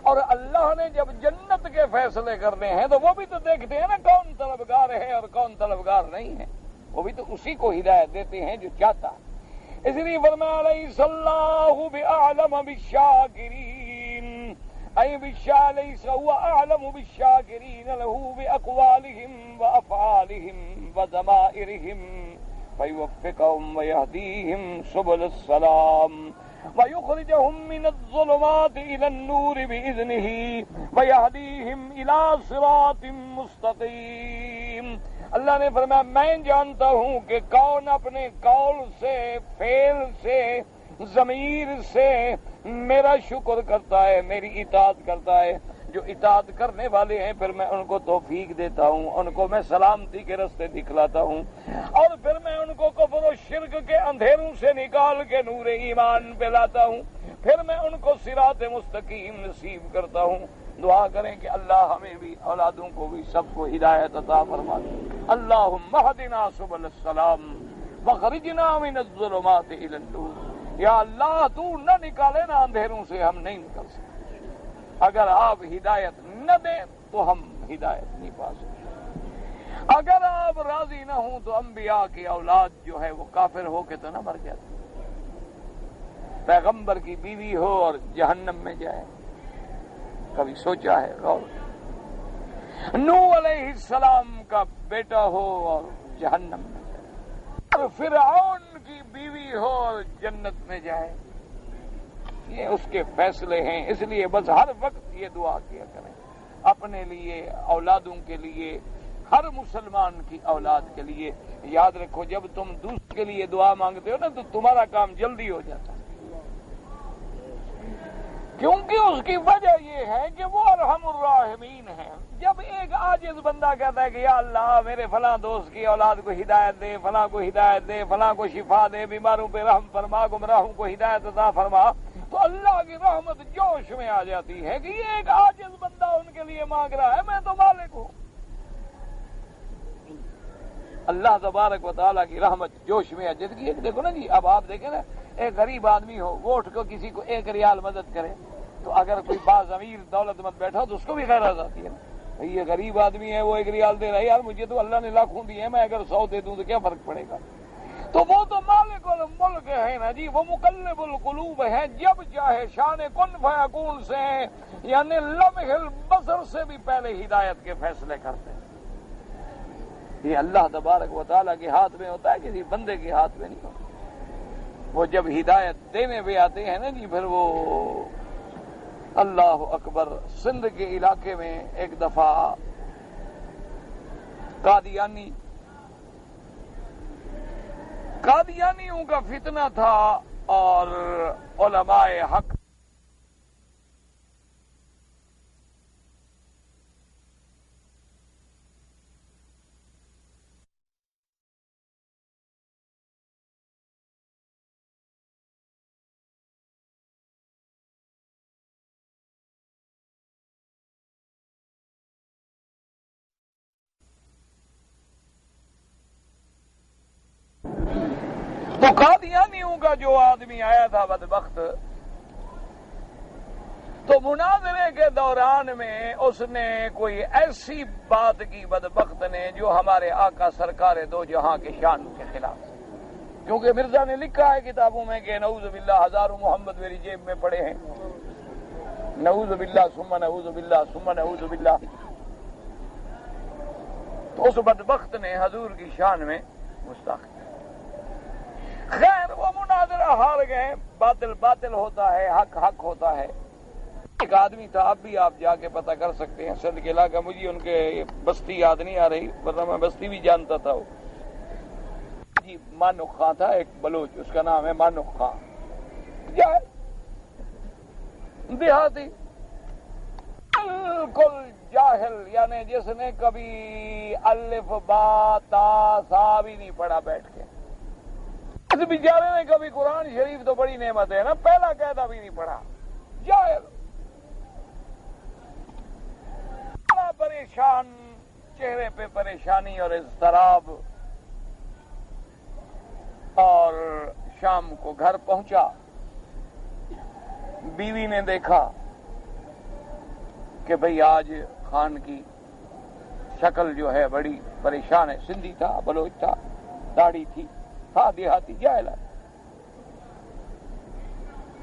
اور اللہ نے جب جنت کے فیصلے کرنے ہیں تو وہ بھی تو دیکھتے ہیں نا کون طلبگار ہے اور کون طلبگار نہیں ہے، وہ بھی تو اسی کو ہدایت دیتے ہیں جو چاہتا ہے۔ اس لیے فرمایا لیس اللہ بأعلم بالشاکرین، اے لیس هو اعلم بالشاکرین له باقوالهم وافعالهم وضمائرهم فیوفقهم ویهدیهم سبل السلام ویخرجهم من الظلمات الى النور باذنه ویهدیهم الى صراط مستقیم۔ اللہ نے فرمایا میں جانتا ہوں کہ کون اپنے قول سے، فعل سے، ضمیر سے میرا شکر کرتا ہے، میری اطاعت کرتا ہے۔ جو اطاعت کرنے والے ہیں پھر میں ان کو توفیق دیتا ہوں، ان کو میں سلامتی کے راستے دکھلاتا ہوں، اور پھر میں ان کو کفر و شرک کے اندھیروں سے نکال کے نور ایمان پہ لاتا ہوں، پھر میں ان کو صراط مستقیم نصیب کرتا ہوں۔ دعا کریں کہ اللہ ہمیں بھی، اولادوں کو بھی، سب کو ہدایت عطا فرما دے۔ اللہم اہدنا سبل السلام وخرجنا من الظلمات الى النور۔ یا اللہ تو نہ نکالے نا اندھیروں سے، ہم نہیں نکل سکتے۔ اگر آپ ہدایت نہ دیں تو ہم ہدایت نہیں پا سکتے۔ اگر آپ راضی نہ ہوں تو انبیاء کی اولاد جو ہے وہ کافر ہو کے تو نہ مر جاتی، پیغمبر کی بیوی ہو اور جہنم میں جائے، کبھی سوچا ہے؟ غور؟ نوح علیہ السلام کا بیٹا ہو اور جہنم میں جائے، اور فرعون کی بیوی ہو اور جنت میں جائے، یہ اس کے فیصلے ہیں۔ اس لیے بس ہر وقت یہ دعا کیا کریں اپنے لیے، اولادوں کے لیے، ہر مسلمان کی اولاد کے لیے۔ یاد رکھو جب تم دوسرے کے لیے دعا مانگتے ہو نا تو تمہارا کام جلدی ہو جاتا ہے، کیونکہ اس کی وجہ یہ ہے کہ وہ ارحم الراحمین ہے۔ جب ایک عاجز بندہ کہتا ہے کہ یا اللہ میرے فلاں دوست کی اولاد کو ہدایت دے، فلاں کو ہدایت دے، فلاں کو شفا دے، بیماروں پہ رحم فرما، گمراہوں کو ہدایت عطا فرما، تو اللہ کی جوش میں آ جاتی ہے کہ یہ ایک عاجز بندہ ان کے لیے مانگ رہا ہے، میں تو مالک ہوں۔ اللہ تبارک و تعالیٰ کی رحمت جوش میں ہے۔ جیسے کہ دیکھو نا جی، اب آپ دیکھیں نا، ایک غریب آدمی ہو، وہ اٹھ کو کسی کو 1 ریال مدد کرے، تو اگر کوئی باز امیر دولت مند بیٹھا ہو تو اس کو بھی غیرت آتی ہے نا، بھئی یہ غریب آدمی ہے، وہ 1 ریال دے رہا ہے، یار مجھے تو اللہ نے لاکھوں دیے ہیں، میں اگر 100 دے دوں تو کیا فرق پڑے گا؟ تو وہ تو مالک الملک ہے نا جی، وہ مقلب القلوب ہے، جب چاہے شان کن فیکون سے، یعنی لمح البصر سے بھی پہلے ہدایت کے فیصلے کرتے ہیں۔ یہ اللہ تبارک و تعالیٰ کے ہاتھ میں ہوتا ہے، کسی بندے کے ہاتھ میں نہیں ہوتا۔ وہ جب ہدایت دینے پہ آتے ہیں نا جی، پھر وہ اللہ اکبر۔ سندھ کے علاقے میں ایک دفعہ قادیانیوں کا فتنہ تھا، اور علماء حق تو قادیانیوں کا جو آدمی آیا تھا بدبخت، تو مناظرے کے دوران میں اس نے کوئی ایسی بات کی بدبخت نے جو ہمارے آقا سرکار دو جہاں کے شان کے خلاف، کیونکہ مرزا نے لکھا ہے کتابوں میں کہ نعوذ باللہ ہزاروں محمد میری جیب میں پڑے ہیں، نعوذ باللہ ثم نعوذ باللہ ثم نعوذ باللہ۔ تو اس بدبخت نے حضور کی شان میں گستاخی۔ خیر وہ مناظرہ ہار گئے، باطل باطل ہوتا ہے، حق حق ہوتا ہے۔ ایک آدمی تھا، اب بھی آپ جا کے پتہ کر سکتے ہیں، سندھ کے علاقہ، مجھے ان کے بستی یاد نہیں آ رہی، ورنہ میں بستی بھی جانتا تھا۔ وہ جی مانک خان تھا، ایک بلوچ، اس کا نام ہے مانک خان، دیہاتی، بالکل جاہل، یعنی جس نے کبھی الف با تا سا بھی نہیں پڑھا بیٹھ کے۔ اس بیچارے نے کبھی قرآن شریف تو بڑی نعمت ہے نا، پہلا قاعدہ بھی نہیں پڑھا، جاہل، بڑا پریشان، چہرے پہ پریشانی اور اضطراب۔ اور شام کو گھر پہنچا، بیوی نے دیکھا کہ بھئی آج خان کی شکل جو ہے بڑی پریشان ہے، سندھی تھا، بلوچ تھا، داڑھی تھی، تھا دیہاتی، جاہل۔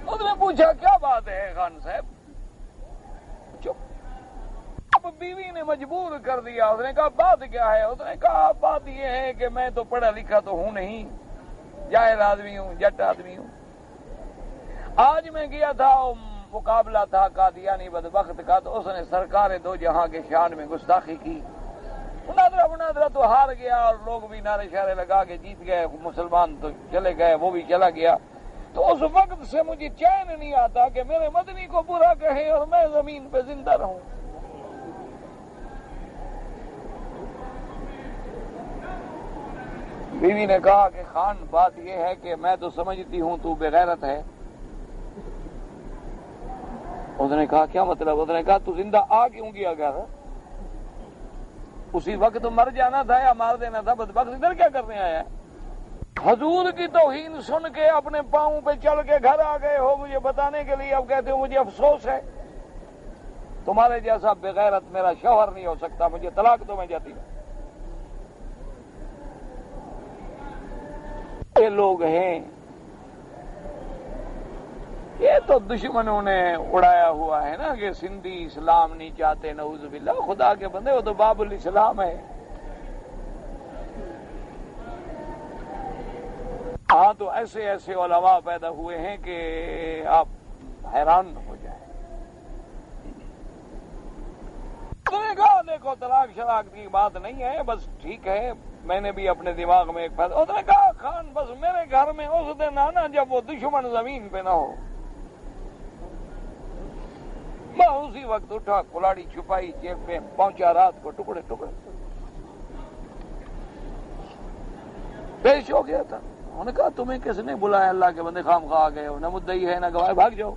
اس نے پوچھا کیا بات ہے خان صاحب؟ چپ۔ اب بیوی نے مجبور کر دیا، اس نے کہا بات کیا ہے؟ اس نے کہا بات یہ ہے کہ میں تو پڑھا لکھا تو ہوں نہیں، جاہل آدمی ہوں، جٹ آدمی ہوں۔ آج میں گیا تھا، مقابلہ تھا قادیانی بدبخت کا، تو اس نے سرکار دو جہاں کے شان میں گستاخی کی۔ مناظرہ تو ہار گیا، اور لوگ بھی نعرے شعرے لگا کے جیت گئے، مسلمان تو چلے گئے، وہ بھی چلا گیا۔ تو اس وقت سے مجھے چین نہیں آتا کہ میرے مدنی کو برا کہے اور میں زمین پہ زندہ رہوں۔ بیوی نے کہا کہ خان بات یہ ہے کہ میں تو سمجھتی ہوں تو بے غیرت ہے۔ اس نے کہا کیا مطلب؟ اس نے کہا تو زندہ آ کیوں گیا گھر؟ اسی وقت مر جانا تھا یا مار دینا تھا، بدبخت ادھر کیا کرنے آیا ہے؟ حضور کی توہین سن کے اپنے پاؤں پہ چل کے گھر آ گئے ہو مجھے بتانے کے لیے، اب کہتے ہو مجھے افسوس ہے، تمہارے جیسا بے غیرت میرا شوہر نہیں ہو سکتا، مجھے طلاق دو، میں جاتی ہوں۔ یہ لوگ ہیں، یہ تو دشمنوں نے اڑایا ہوا ہے نا کہ سندھی اسلام نہیں چاہتے، نعوذ باللہ، خدا کے بندے، وہ تو باب الاسلام ہے۔ ہاں تو ایسے ایسے علماء پیدا ہوئے ہیں کہ آپ حیران ہو جائیں۔ دیکھو طلاق شراک کی بات نہیں ہے، بس ٹھیک ہے، میں نے بھی اپنے دماغ میں ایک فیصلہ، اس نے کہا خان بس میرے گھر میں اس دن آنا جب وہ دشمن زمین پہ نہ ہو۔ میں اسی وقت اٹھا، کلاڑی چھپائی جیب میں، پہنچا، رات کو ٹکڑے ٹکڑے پیش ہو گیا تھا۔ انہوں نے کہا تمہیں کس نے بلایا؟ اللہ کے بندے خام خواہ آ گئے ہو، نہ مدعی ہے نہ گواہ، بھاگ جاؤ۔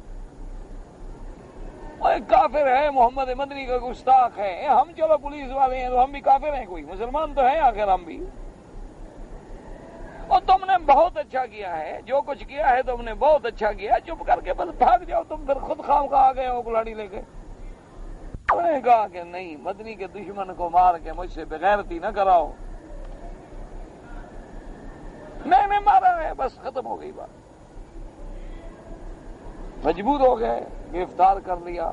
کافر ہے، محمد مدنی کا گستاخ ہے، ہم چلو پولیس والے ہیں تو ہم بھی کافر ہیں، کوئی مسلمان تو ہیں آخر ہم بھی. اور تم نے بہت اچھا کیا ہے، جو کچھ کیا ہے تم نے بہت اچھا کیا، چپ کر کے بس بھاگ جاؤ، تم پھر خود خام کا آ گئے ہو کلاڑی لے کے. انہوں نے کہا کہ نہیں، مدنی کے دشمن کو مار کے مجھ سے بغیرتی نہ کراؤ. میں نے مارا ہے، بس ختم ہو گئی بات. مجبور ہو گئے، گرفتار کر لیا.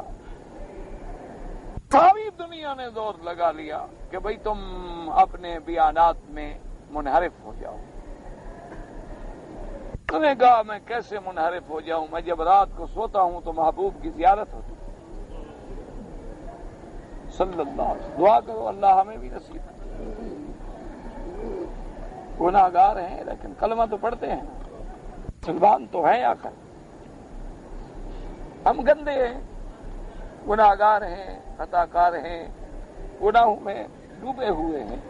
ساری دنیا نے زور لگا لیا کہ بھئی تم اپنے بیانات میں منحرف ہو جاؤ. انہوں نے کہا میں کیسے منحرف ہو جاؤں، میں جب رات کو سوتا ہوں تو محبوب کی زیارت ہوتی صلی اللہ علیہ وسلم. دعا کرو اللہ ہمیں بھی نصیب کرے. گناہگار ہیں لیکن کلمہ تو پڑھتے ہیں، مسلمان تو ہیں آخر. ہم گندے ہیں، گناہگار ہیں، خطا کار ہیں، گناہوں میں ڈوبے ہوئے ہیں،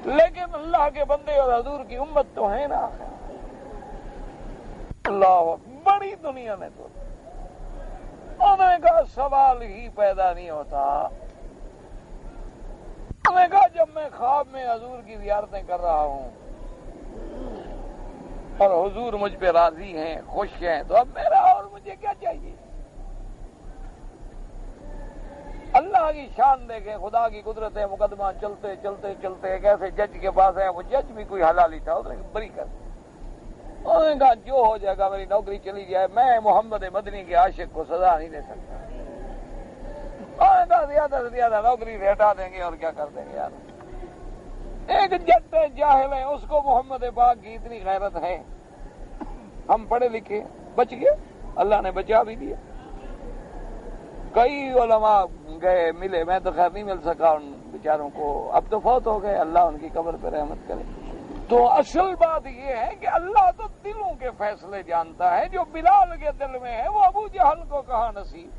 لیکن اللہ کے بندے اور حضور کی امت تو ہیں نا. اللہ بڑی دنیا نے تو انہوں نے کہا سوال ہی پیدا نہیں ہوتا. انہوں نے کہا جب میں خواب میں حضور کی زیارتیں کر رہا ہوں اور حضور مجھ پہ راضی ہیں، خوش ہیں، تو اب میرا اور مجھے کیا چاہیے. اللہ کی شان دیکھیں، خدا کی قدرت ہے. مقدمہ چلتے چلتے چلتے ایک ایسے جج کے پاس ہے، وہ جج بھی کوئی حلالی تھا، اس نے بری کر دیا. انہوں نے کہا جو ہو جائے گا، میری نوکری چلی جائے، میں محمد مدنی کے عاشق کو سزا نہیں دے سکتا. انہوں نے کہا زیادہ سے زیادہ نوکری سے ہٹا دیں گے اور کیا کر دیں گے یار. ایک جج جاہل ہے، اس کو محمد پاک کی اتنی غیرت ہے. ہم پڑھے لکھے بچ گئے، اللہ نے بچا بھی دیا. کئی علماء گئے ملے، میں تو خیر نہیں مل سکا ان بیچاروں کو، اب تو فوت ہو گئے، اللہ ان کی قبر پہ رحمت کرے. تو اصل بات یہ ہے کہ اللہ تو دلوں کے فیصلے جانتا ہے. جو بلال کے دل میں ہے وہ ابو جہل کو کہاں نصیب،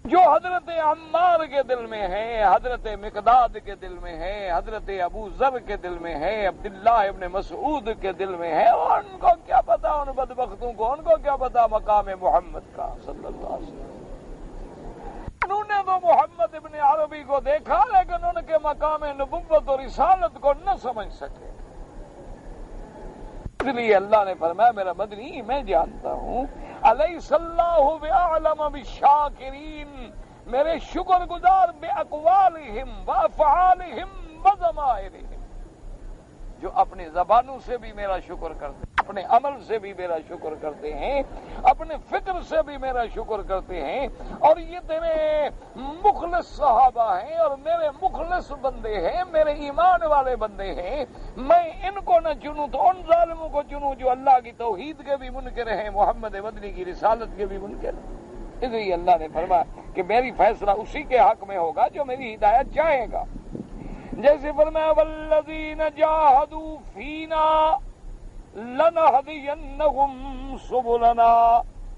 جو حضرت عمار کے دل میں ہے، حضرت مقداد کے دل میں ہے، حضرت ابو ذر کے دل میں ہے، عبداللہ ابن مسعود کے دل میں ہے، اور ان کو کیا پتا، ان بدبختوں کو ان کو کیا پتا مقام محمد کا صلی اللہ علیہ وسلم. انہوں نے تو محمد ابن عربی کو دیکھا لیکن ان کے مقام نبوت اور رسالت کو نہ سمجھ سکے. اس لیے اللہ نے فرمایا میرا مدنی میں جانتا ہوں، الیس اللہ بعلم بالشاکرین، میرے شکر گزار باقوالہم وافعالہم وضمائرہم، جو اپنی زبانوں سے بھی میرا شکر کرتے ہیں، اپنے عمل سے بھی میرا شکر کرتے ہیں، اپنے فکر سے بھی میرا شکر کرتے ہیں. اور یہ تیرے مخلص صحابہ ہیں اور میرے مخلص بندے ہیں، میرے ایمان والے بندے ہیں. میں ان کو نہ چنوں تو ان ظالموں کو چنوں جو اللہ کی توحید کے بھی منکر ہیں، محمد مدنی کی رسالت کے بھی منکر ہیں. اس لیے اللہ نے فرمایا کہ میری فیصلہ اسی کے حق میں ہوگا جو میری ہدایت چاہے گا. جیسے فرمایا والذین جاہدوا فینا لنہدینہم سبلنا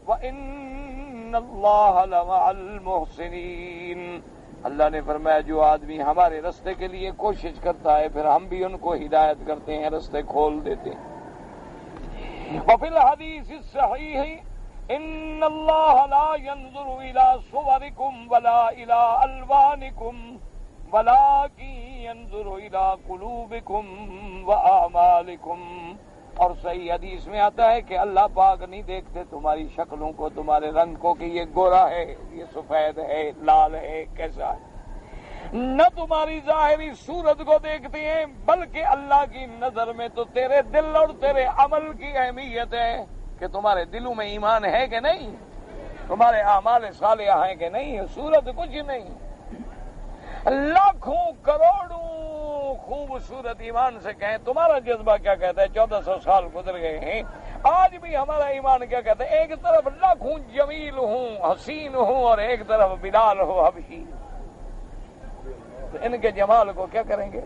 وان اللہ لمع المحسنین. اللہ نے فرمایا جو آدمی ہمارے رستے کے لیے کوشش کرتا ہے پھر ہم بھی ان کو ہدایت کرتے ہیں، رستے کھول دیتے ہیں. وفی الحدیث الصحیح ان اللہ لا ينظر الى صورکم ولا الى الوانکم ولكن ينظر الى قلوبكم واعمالکم. اور صحیح حدیث میں آتا ہے کہ اللہ پاک نہیں دیکھتے تمہاری شکلوں کو، تمہارے رنگ کو کہ یہ گورا ہے، یہ سفید ہے، لال ہے، کیسا ہے، نہ تمہاری ظاہری صورت کو دیکھتے ہیں، بلکہ اللہ کی نظر میں تو تیرے دل اور تیرے عمل کی اہمیت ہے کہ تمہارے دلوں میں ایمان ہے کہ نہیں، تمہارے اعمال صالحہ ہیں کہ نہیں. صورت کچھ نہیں، لاکھوں کروڑوں خوبصورت ایمان سے کہیں تمہارا جذبہ کیا کہتا ہے. 1400 سال گزر گئے ہیں، آج بھی ہمارا ایمان کیا کہتا ہے. ایک طرف لاکھوں جمیل ہوں، حسین ہوں، اور ایک طرف بلال ہو حبشی، تو ان کے جمال کو کیا کریں گے.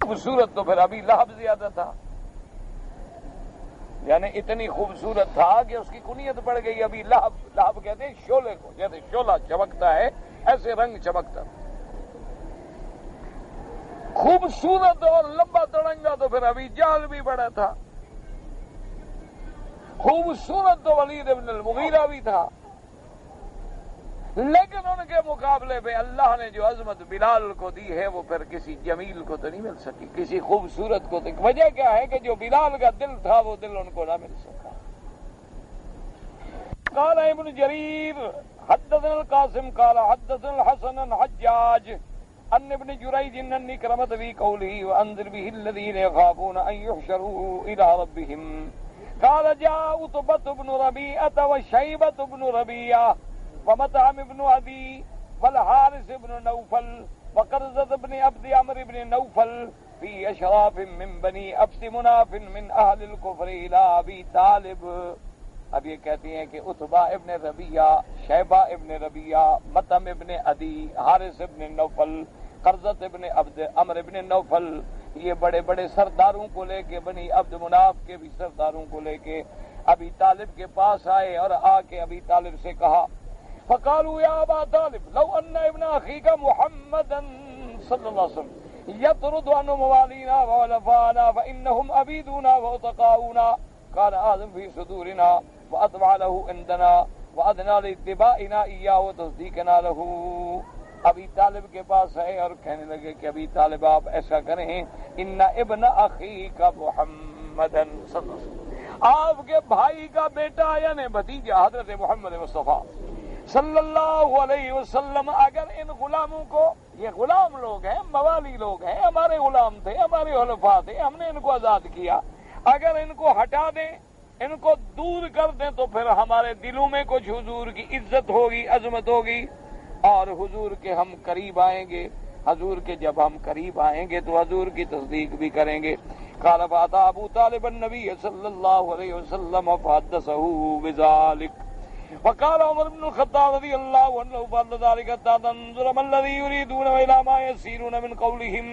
خوبصورت تو پھر ابھی لہب زیادہ تھا، یعنی اتنی خوبصورت تھا کہ اس کی کنیت پڑ گئی ابھی لہب. لہب کہتے ہیں شعلے کو، جیسے شعلہ چمکتا ہے ایسے رنگ چمکتا. خوبصورت اور لمبا تڑنگا تو پھر ابھی جال بھی بڑا تھا. خوبصورت تو ولید ابن المغیرہ بھی تھا، لیکن ان کے مقابلے پہ اللہ نے جو عظمت بلال کو دی ہے وہ پھر کسی جمیل کو تو نہیں مل سکی، کسی خوبصورت کو تو۔ وجہ کیا ہے کہ جو بلال کا دل تھا وہ دل ان کو نہ مل سکا۔ قال ابن جریر حدثنا القاسم قال حدثنا الحسن الحجاج ان ابن جریج ان اکرمۃ فی قوله وانذر به الذین یخافون ان يحشروا الى ربهم قال جاء عتبة بن ربيعة وشيبة بن ربيعة ومطعم بن عدي والحارث بن نوفل وقرزة بن عبد عمرو بن نوفل في أشراف من بني عبد مناف من أهل الكفر إلى أبي طالب۔ اب یہ کہتی ہیں کہ عتبہ ابن ربیعہ، شیبہ ابن ربیعہ، مطعم ابن عدی، حارث ابن نوفل، قرزت ابن عبد عمرو ابن نوفل، یہ بڑے بڑے سرداروں کو لے کے، بنی عبد مناف کے بھی سرداروں کو لے کے ابی طالب کے پاس آئے اور آ کے ابی طالب سے کہا فقالوا یا ابا طالب لو ان ابن اخیک محمدا صلی اللہ علیہ وسلم یطرد عن موالينا وولفانا فانهم عبیدنا وعتقاؤنا قال اعظم في صدورنا واطبع له عندنا وادنى لاتباعنا اياه وتصديقنا له۔ ابی طالب کے پاس آئے اور کہنے لگے کہ ابی طالب آپ ایسا کریں، ان ابن اخیک محمدا صلی اللہ علیہ وسلم، آپ کے بھائی کا بیٹا یعنی بھتیجا حضرت محمد مصطفیٰ صلی اللہ علیہ وسلم، اگر ان غلاموں کو، یہ غلام لوگ ہیں، موالی لوگ ہیں، ہمارے غلام تھے، ہمارے حلفاء تھے، ہم نے ان کو آزاد کیا، اگر ان کو ہٹا دیں، ان کو دور کر دیں تو پھر ہمارے دلوں میں کچھ حضور کی عزت ہوگی، عظمت ہوگی، اور حضور کے ہم قریب آئیں گے، حضور کے جب ہم قریب آئیں گے تو حضور کی تصدیق بھی کریں گے۔ قال فاتا ابو طالب النبی صلی اللہ علیہ وسلم فحدثه بذلك وقال عمر بن الخطاب رضی اللہ عنہ فضل ذلك تنظر ما الذي يريدون والى ما يسيرون من قولهم۔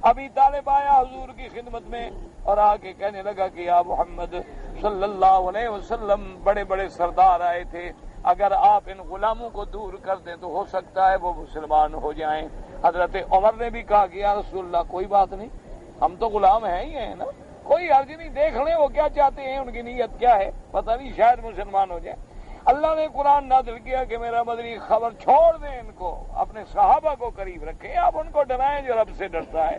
ابی طالب آیا حضور کی خدمت میں اور آ کے کہنے لگا کہ یا محمد صلی اللہ علیہ وسلم، بڑے بڑے سردار آئے تھے، اگر آپ ان غلاموں کو دور کر دیں تو ہو سکتا ہے وہ مسلمان ہو جائیں۔ حضرت عمر نے بھی کہا کہ یا رسول اللہ کوئی بات نہیں، ہم تو غلام ہیں ہی ہیں نا، کوئی حرج نہیں، دیکھ لیں وہ کیا چاہتے ہیں، ان کی نیت کیا ہے، پتہ نہیں شاید مسلمان ہو جائیں۔ اللہ نے قرآن نازل کیا کہ میرا مدنی خبر چھوڑ دیں، ان کو اپنے صحابہ کو قریب رکھیں، آپ ان کو ڈرائیں جو رب سے ڈرتا ہے۔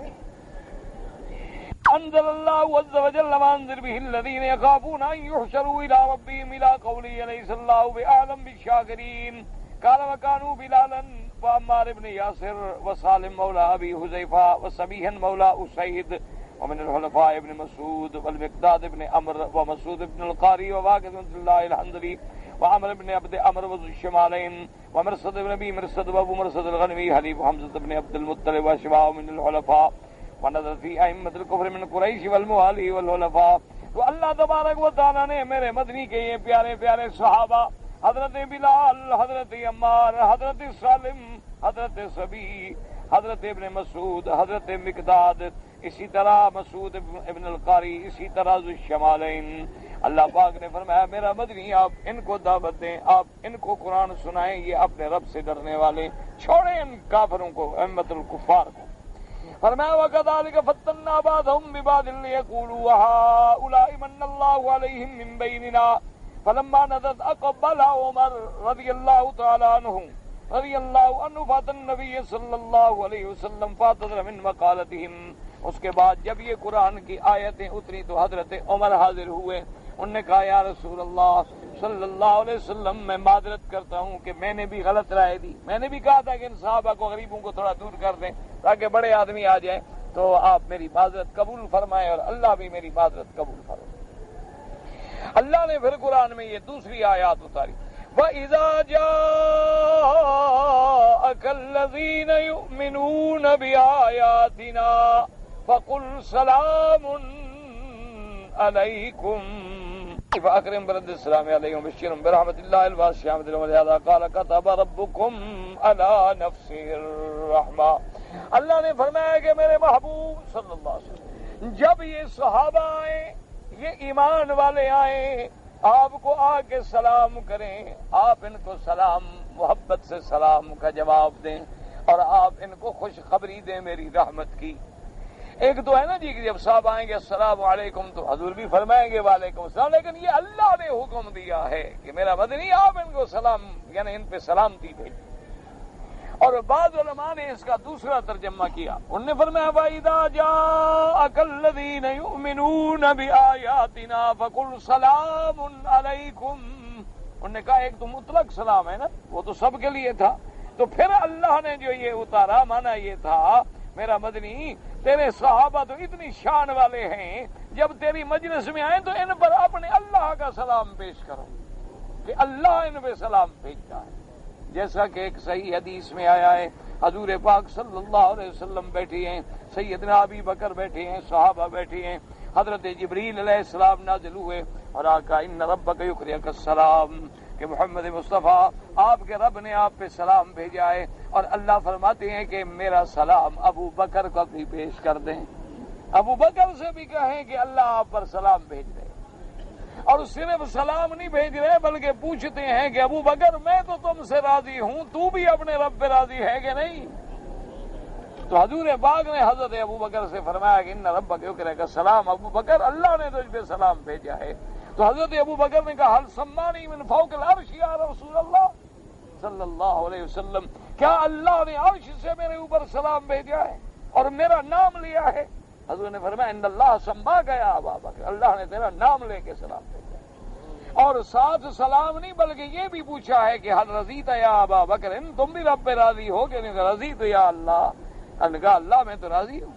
انزل اللہ عز وجل وانذر به الذین یخافون ان یحشروا الى ربهم الى قوله الیس اللہ باعلم بالشاکرین۔ قال وكانوا بلالا وعمار بن یاسر وسالم مولى ابی حذیفہ وسبیح مولى اسید ومن الحلفاء ابن مسعود والمقداد ابن عمرو ومسعود ابن القاری وواقد بن اللہ الحنظلی وعمر بن عبد عمرو وذو الشمالین ومرصد بن ابی مرصد وابو مرصد الغنوی حلیف حمزة بن عبد المطلب واشباع من الحلفاء ونظر فی ائمۃ الکفر من قریش والموالی والحلفاء۔ تو اللہ تبارک و تعالیٰ نے میرے مدنی کے یہ پیارے پیارے صحابہ، حضرت بلال، حضرت عمار، حضرت سالم، حضرت سبی، حضرت ابن مسعود، حضرت مقداد، اسی طرح مسعود ابن القاری، اسی طرح ذو الشمالین، اللہ پاک نے فرمایا میرا مدنی آپ ان کو دعوت دیں، آپ ان کو قرآن سنائیں، یہ اپنے رب سے ڈرنے والے، چھوڑیں ان کافروں کو، ائمۃ الکفار کو۔ فرمایا وَكَذَلِكَ فَتَّنَّا بَعْضَهُمْ بِبَعْضٍ لِيَقُولُوا وَهَٰؤُلَاءِ مَنَّ اللَّهُ عَلَيْهِم مِّن بَيْنِنَا فَلَمَّا نَضَجَ أَقْبَلَ عُمَرُ رضي الله تعالى عنه فأتى النبي صلى الله عليه وسلم فاعتذر من مقالتهم۔ اس کے بعد جب یہ قرآن کی آیتیں اتری تو حضرت عمر حاضر ہوئے، انہوں نے کہا یا رسول اللہ صلی اللہ علیہ وسلم میں معذرت کرتا ہوں کہ میں نے بھی غلط رائے دی، میں نے بھی کہا تھا کہ ان صحابہ کو، غریبوں کو تھوڑا دور کر دیں تاکہ بڑے آدمی آ جائیں، تو آپ میری معذرت قبول فرمائیں اور اللہ بھی میری معذرت قبول فرمائے۔ اللہ نے پھر قرآن میں یہ دوسری آیات اتاری، وَإِذَا جَاءَكَ الَّذِينَ يُؤْمِنُونَ بِآيَاتِنَا فَقُلْ سَلَامٌ عَلَيْكُمْ فَأَكْرِمْ بِرَدِّ السَّلَامِ عَلَيْهِمْ وَبَشِّرْهُمْ بِرَحْمَةِ اللَّهِ الْوَاسِعَةِ وَلِهَٰذَا قَالَ كَتَبَ رَبُّكُمْ عَلَىٰ نَفْسِهِ الرَّحْمَةَ۔ اللہ نے فرمایا کہ میرے محبوب صلی اللہ علیہ وسلم جب یہ صحابہ آئیں، یہ ایمان والے آئیں، آپ کو آ کے سلام کریں، آپ ان کو سلام، محبت سے سلام کا جواب دیں اور آپ ان کو خوشخبری دیں میری رحمت کی۔ ایک تو ہے نا جی کہ جب صاحب آئیں گے السلام علیکم تو حضور بھی فرمائیں گے وعلیکم السلام، لیکن یہ اللہ نے حکم دیا ہے کہ میرا مدنی آپ ان کو سلام، یعنی ان پہ سلامتی بھیجیں۔ اور بعض علماء نے اس کا دوسرا ترجمہ کیا، انہوں نے فرمایا وَإِذَا جَاءَكَ الَّذِينَ يُؤْمِنُونَ بِآيَاتِنَا فَقُلْ سَلَامٌ عَلَيْكُمْ۔ انہوں نے کہا ایک تو مطلق سلام ہے نا، وہ تو سب کے لیے تھا، تو پھر اللہ نے جو یہ اتارا مانا یہ تھا میرا مدنی تیرے صحابہ تو اتنی شان والے ہیں، جب تیری مجلس میں آئیں تو ان پر اپنے اللہ کا سلام پیش کرو کہ اللہ ان پہ سلام بھیجتا ہے۔ جیسا کہ ایک صحیح حدیث میں آیا ہے، حضور پاک صلی اللہ علیہ وسلم بیٹھے ہیں، سیدنا ابی بکر بیٹھے ہیں، صحابہ بیٹھے ہیں، حضرت جبریل علیہ السلام نازل ہوئے اور آقا ان ربک یقرئک السلام کہ محمد مصطفیٰ آپ کے رب نے آپ پہ سلام بھیجا ہے، اور اللہ فرماتے ہیں کہ میرا سلام ابو بکر کو بھی پیش کر دیں، ابو بکر سے بھی کہیں کہ اللہ آپ پر سلام بھیج دے۔ اور صرف سلام نہیں بھیج رہے بلکہ پوچھتے ہیں کہ ابو بکر میں تو تم سے راضی ہوں، تو بھی اپنے رب پہ راضی ہے کہ نہیں؟ تو حضور پاک نے حضرت ابو بکر سے فرمایا کہ ان ربک یقرئک السلام، ابو بکر اللہ نے تجھ پہ سلام بھیجا ہے۔ تو حضرت ابو بکر نے کہا حل سمانی من فوق العرش یا رسول اللہ صلی اللہ علیہ وسلم، کیا اللہ نے عرش سے میرے اوپر سلام بھیجا ہے اور میرا نام لیا ہے؟ حضور نے فرمایا ان اللہ سما گیا ابا بکر، اللہ نے تیرا نام لے کے سلام بھیجا، اور ساتھ سلام نہیں بلکہ یہ بھی پوچھا ہے کہ حل رضیت یا ابا بکر، تم بھی رب پہ راضی ہو کہ نہیں؟ رضیت یا اللہ، کہا اللہ میں تو راضی ہوں،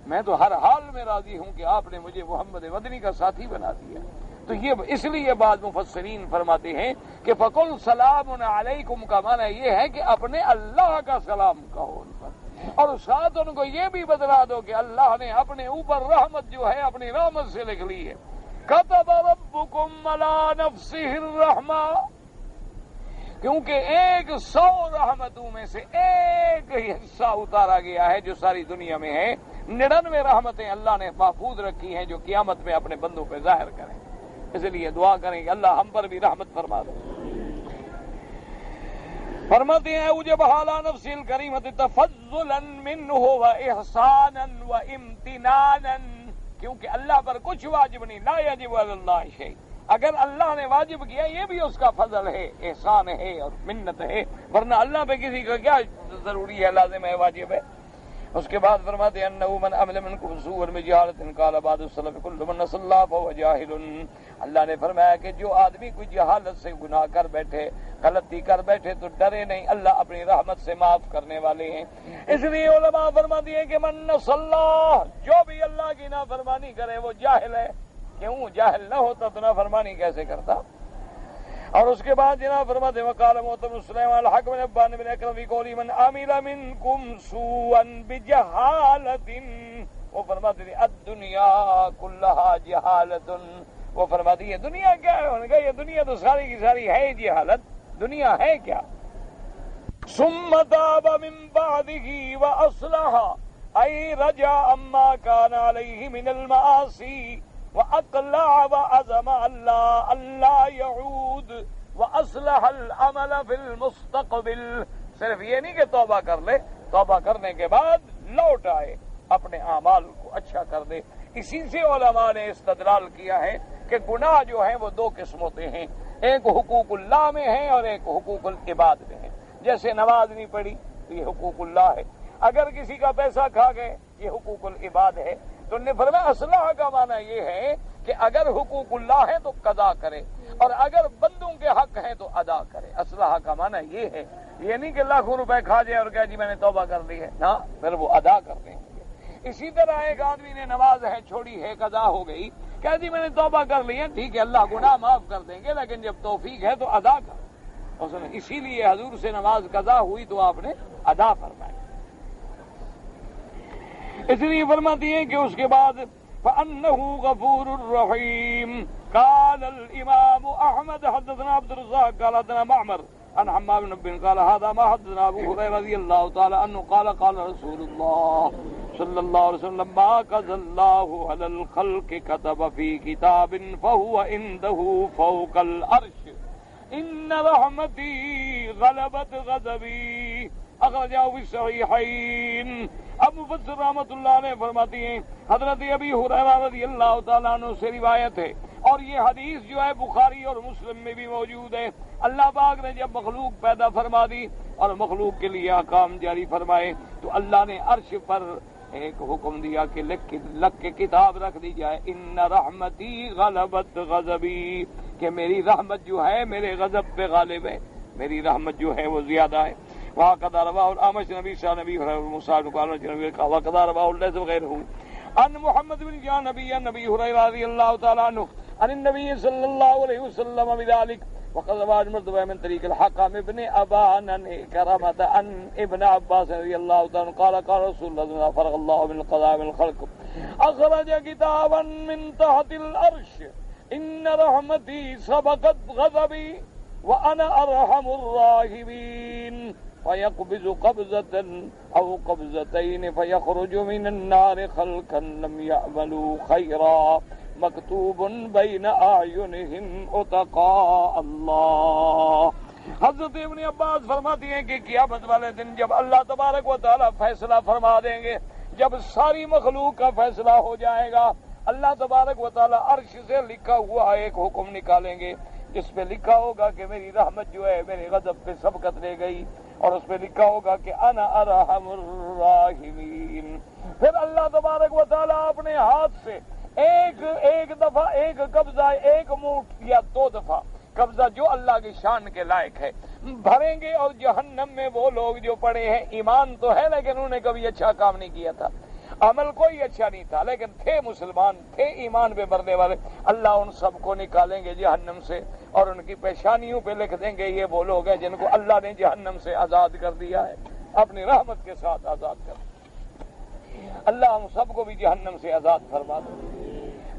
میں تو ہر حال میں راضی ہوں کہ آپ نے مجھے محمد مدنی کا ساتھی بنا دیا۔ تو یہ اس لیے بعض مفسرین فرماتے ہیں کہ فقل سلام علیکم کا معنی یہ ہے کہ اپنے اللہ کا سلام کہو ان پر، اور ساتھ ان کو یہ بھی بتلا دو کہ اللہ نے اپنے اوپر رحمت جو ہے اپنی رحمت سے لکھ لی ہے، كتب ربكم على نفسه الرحمہ، کیونکہ 100 رحمتوں میں سے ایک ہی حصہ اتارا گیا ہے جو ساری دنیا میں ہے، 99 رحمتیں اللہ نے محفوظ رکھی ہیں جو قیامت میں اپنے بندوں پہ ظاہر کریں۔ اس لیے دعا کریں کہ اللہ ہم پر بھی رحمت فرما دے۔ فرماتے ہیں اوجب حالا نفس الکریمۃ تفضلا منہ واحسانا وامتنانا، کیونکہ اللہ پر کچھ واجب نہیں، لا یجب علی اللہ شیء، اگر اللہ نے واجب کیا یہ بھی اس کا فضل ہے، احسان ہے اور منت ہے، ورنہ اللہ پہ کسی کا کیا ضروری ہے، لازم ہے، واجب ہے۔ اس کے بعد فرماتے ہیں انہ من عمل منکم سوءا بجہالۃ قال بعض السلف کل من نسى اللہ فهو جاہل، اللہ نے فرمایا کہ جو آدمی کوئی جہالت سے گناہ کر بیٹھے، غلطی کر بیٹھے تو ڈرے نہیں، اللہ اپنی رحمت سے معاف کرنے والے ہیں۔ اس لیے علماء فرماتے ہیں کہ من نسى اللہ، جو بھی اللہ کی نافرمانی کرے وہ جاہل ہے۔ کیوں؟ جاہل نہ ہوتا تو نافرمانی کیسے کرتا؟ اور اس کے بعد جناب فرماتے ہیں وقال معتمر سلیمان الحق بن ابان بن اکرم فی قولی من عمل منکم سوءا بجہالۃ، وہ فرماتے ہیں الدنیا کلھا جہالۃ، وہ فرماتی ہے دنیا کیا ہے؟ انہوں نے کہا یہ دنیا تو ساری کی ساری ہے جہالت، دنیا ہے کیا؟ ثم تاب من بعدہ واصلح ای رجع اما کان علیہ من المعاصی وَأَقْلَعَ وَعَزَمَ اللہ يعود وَأَصْلَحَ الْعَمَلَ فِي الْمُسْتَقْبِلِ، صرف یہ نہیں کہ توبہ کر لے، توبہ کرنے کے بعد لوٹ آئے، اپنے اعمال کو اچھا کر دے۔ اسی سے علماء نے استدلال کیا ہے کہ گناہ جو ہیں وہ دو قسم ہوتے ہیں، ایک حقوق اللہ میں ہے اور ایک حقوق العباد میں ہے۔ جیسے نماز نہیں پڑھی تو یہ حقوق اللہ ہے، اگر کسی کا پیسہ کھا گئے یہ حقوق العباد ہے۔ تو نے فرمایا اصلاح کا معنی یہ ہے کہ اگر حقوق اللہ ہے تو قضا کرے، اور اگر بندوں کے حق ہیں تو ادا کرے۔ اصلاح کا معنی یہ ہے، یہ نہیں کہ لاکھوں روپے کھا جائے اور کہا جی میں نے توبہ کر لی ہے، نہ، پھر وہ ادا کرتے ہیں۔ اسی طرح ایک آدمی نے نماز ہے چھوڑی ہے، قضا ہو گئی، کہا جی میں نے توبہ کر لی ہے، ٹھیک ہے اللہ گناہ معاف کر دیں گے، لیکن جب توفیق ہے تو ادا کر۔ اسی لیے حضور سے نماز قضا ہوئی تو آپ نے ادا فرمایا۔ اس لیے فرماتی ہے کہ اس کے بعد فَأَنَّهُ غَفُورٌ رَحِيمٌ۔ قال الامام احمد حدثنا عبد الرزاق قال حدثنا معمر عن حماد بن عبد قال هذا ما حدثنا ابو هريره رضي الله تعالى عنه قال قال رسول الله صلى الله عليه وسلم ما قضى الله على الخلق كتب في كتاب فهو عنده فوق العرش ان رحمتي غلبت غضبي اخرجہ فی الصحیحین۔ اب مفسر رحمۃ اللہ علیہ فرماتی ہیں حضرت ابی ہریرہ رضی اللہ تعالیٰ عنہ سے روایت ہے، اور یہ حدیث جو ہے بخاری اور مسلم میں بھی موجود ہے، اللہ پاک نے جب مخلوق پیدا فرما دی اور مخلوق کے لیے احکام جاری فرمائے تو اللہ نے عرش پر ایک حکم دیا کہ لکھ کے کتاب رکھ دی جائے، ان رحمتی غلبت غضبی، کہ میری رحمت جو ہے میرے غضب پہ غالب ہے، میری رحمت جو ہے وہ زیادہ ہے۔ وہاں قضا رواہ الامش نبی صلی نبی موسیٰ نبی وقضا رواہ اللیث وغیرہ ان محمد بن جان نبی ہریرہ رضی اللہ تعالیٰ عنہ عن النبی صلی اللہ علیہ وسلم بذلك وقد رواه مرتبہ من طریق الحکم ابن ابان کرامۃ عن ابن عباس رضی اللہ تعالیٰ عنہ قال قال رسول اللہ فرغ اللہ من القضاء من الخلق اخرج کتابا من تحت العرش ان رحمتی سبقت غضبی وانا ارحم الراحمین فيقبض قبضة أو قبضتين فيخرج من النار خلقا لم يعملوا خيرا مكتوب بين أعينهم اتقاء الله۔ حضرت ابن عباس فرماتی ہیں کہ قیامت والے دن جب اللہ تبارک و تعالی فیصلہ فرما دیں گے، جب ساری مخلوق کا فیصلہ ہو جائے گا، اللہ تبارک و تعالی عرش سے لکھا ہوا ایک حکم نکالیں گے جس پہ لکھا ہوگا کہ میری رحمت جو ہے میرے غضب پہ سبقت لے گئی، اور اس پہ لکھا ہوگا کہ انا ارحم الراحمین۔ پھر اللہ تبارک و تعالیٰ اپنے ہاتھ سے ایک دفعہ ایک قبضہ، ایک منٹ یا دو دفعہ قبضہ جو اللہ کی شان کے لائق ہے بھریں گے، اور جہنم میں وہ لوگ جو پڑے ہیں ایمان تو ہے لیکن انہوں نے کبھی اچھا کام نہیں کیا تھا، عمل کوئی اچھا نہیں تھا لیکن تھے مسلمان، تھے ایمان پہ مرنے والے، اللہ ان سب کو نکالیں گے جہنم سے اور ان کی پیشانیوں پہ لکھ دیں گے یہ وہ لوگ ہیں جن کو اللہ نے جہنم سے آزاد کر دیا ہے، اپنی رحمت کے ساتھ آزاد کر دیا۔ اللہ ہم سب کو بھی جہنم سے آزاد فرما دے۔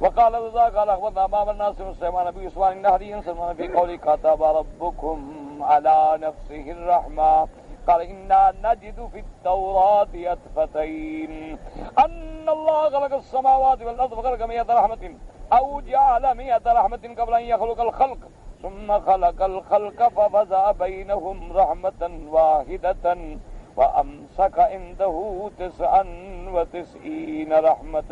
وقال رضا قال اخبرنا باب الناس مسلمان ابي عثمان النهدي سلمان في قوله كتب ربكم على نفسه الرحمة قال إنا نجد في التوراة أتفتين أن الله خلق السماوات والأرض فخلق 100 رحمة أو جعل 100 رحمة قبل أن يخلق الخلق ثم خلق الخلق ففزع بينهم رحمة واحدة وأمسك عنده 99 رحمة۔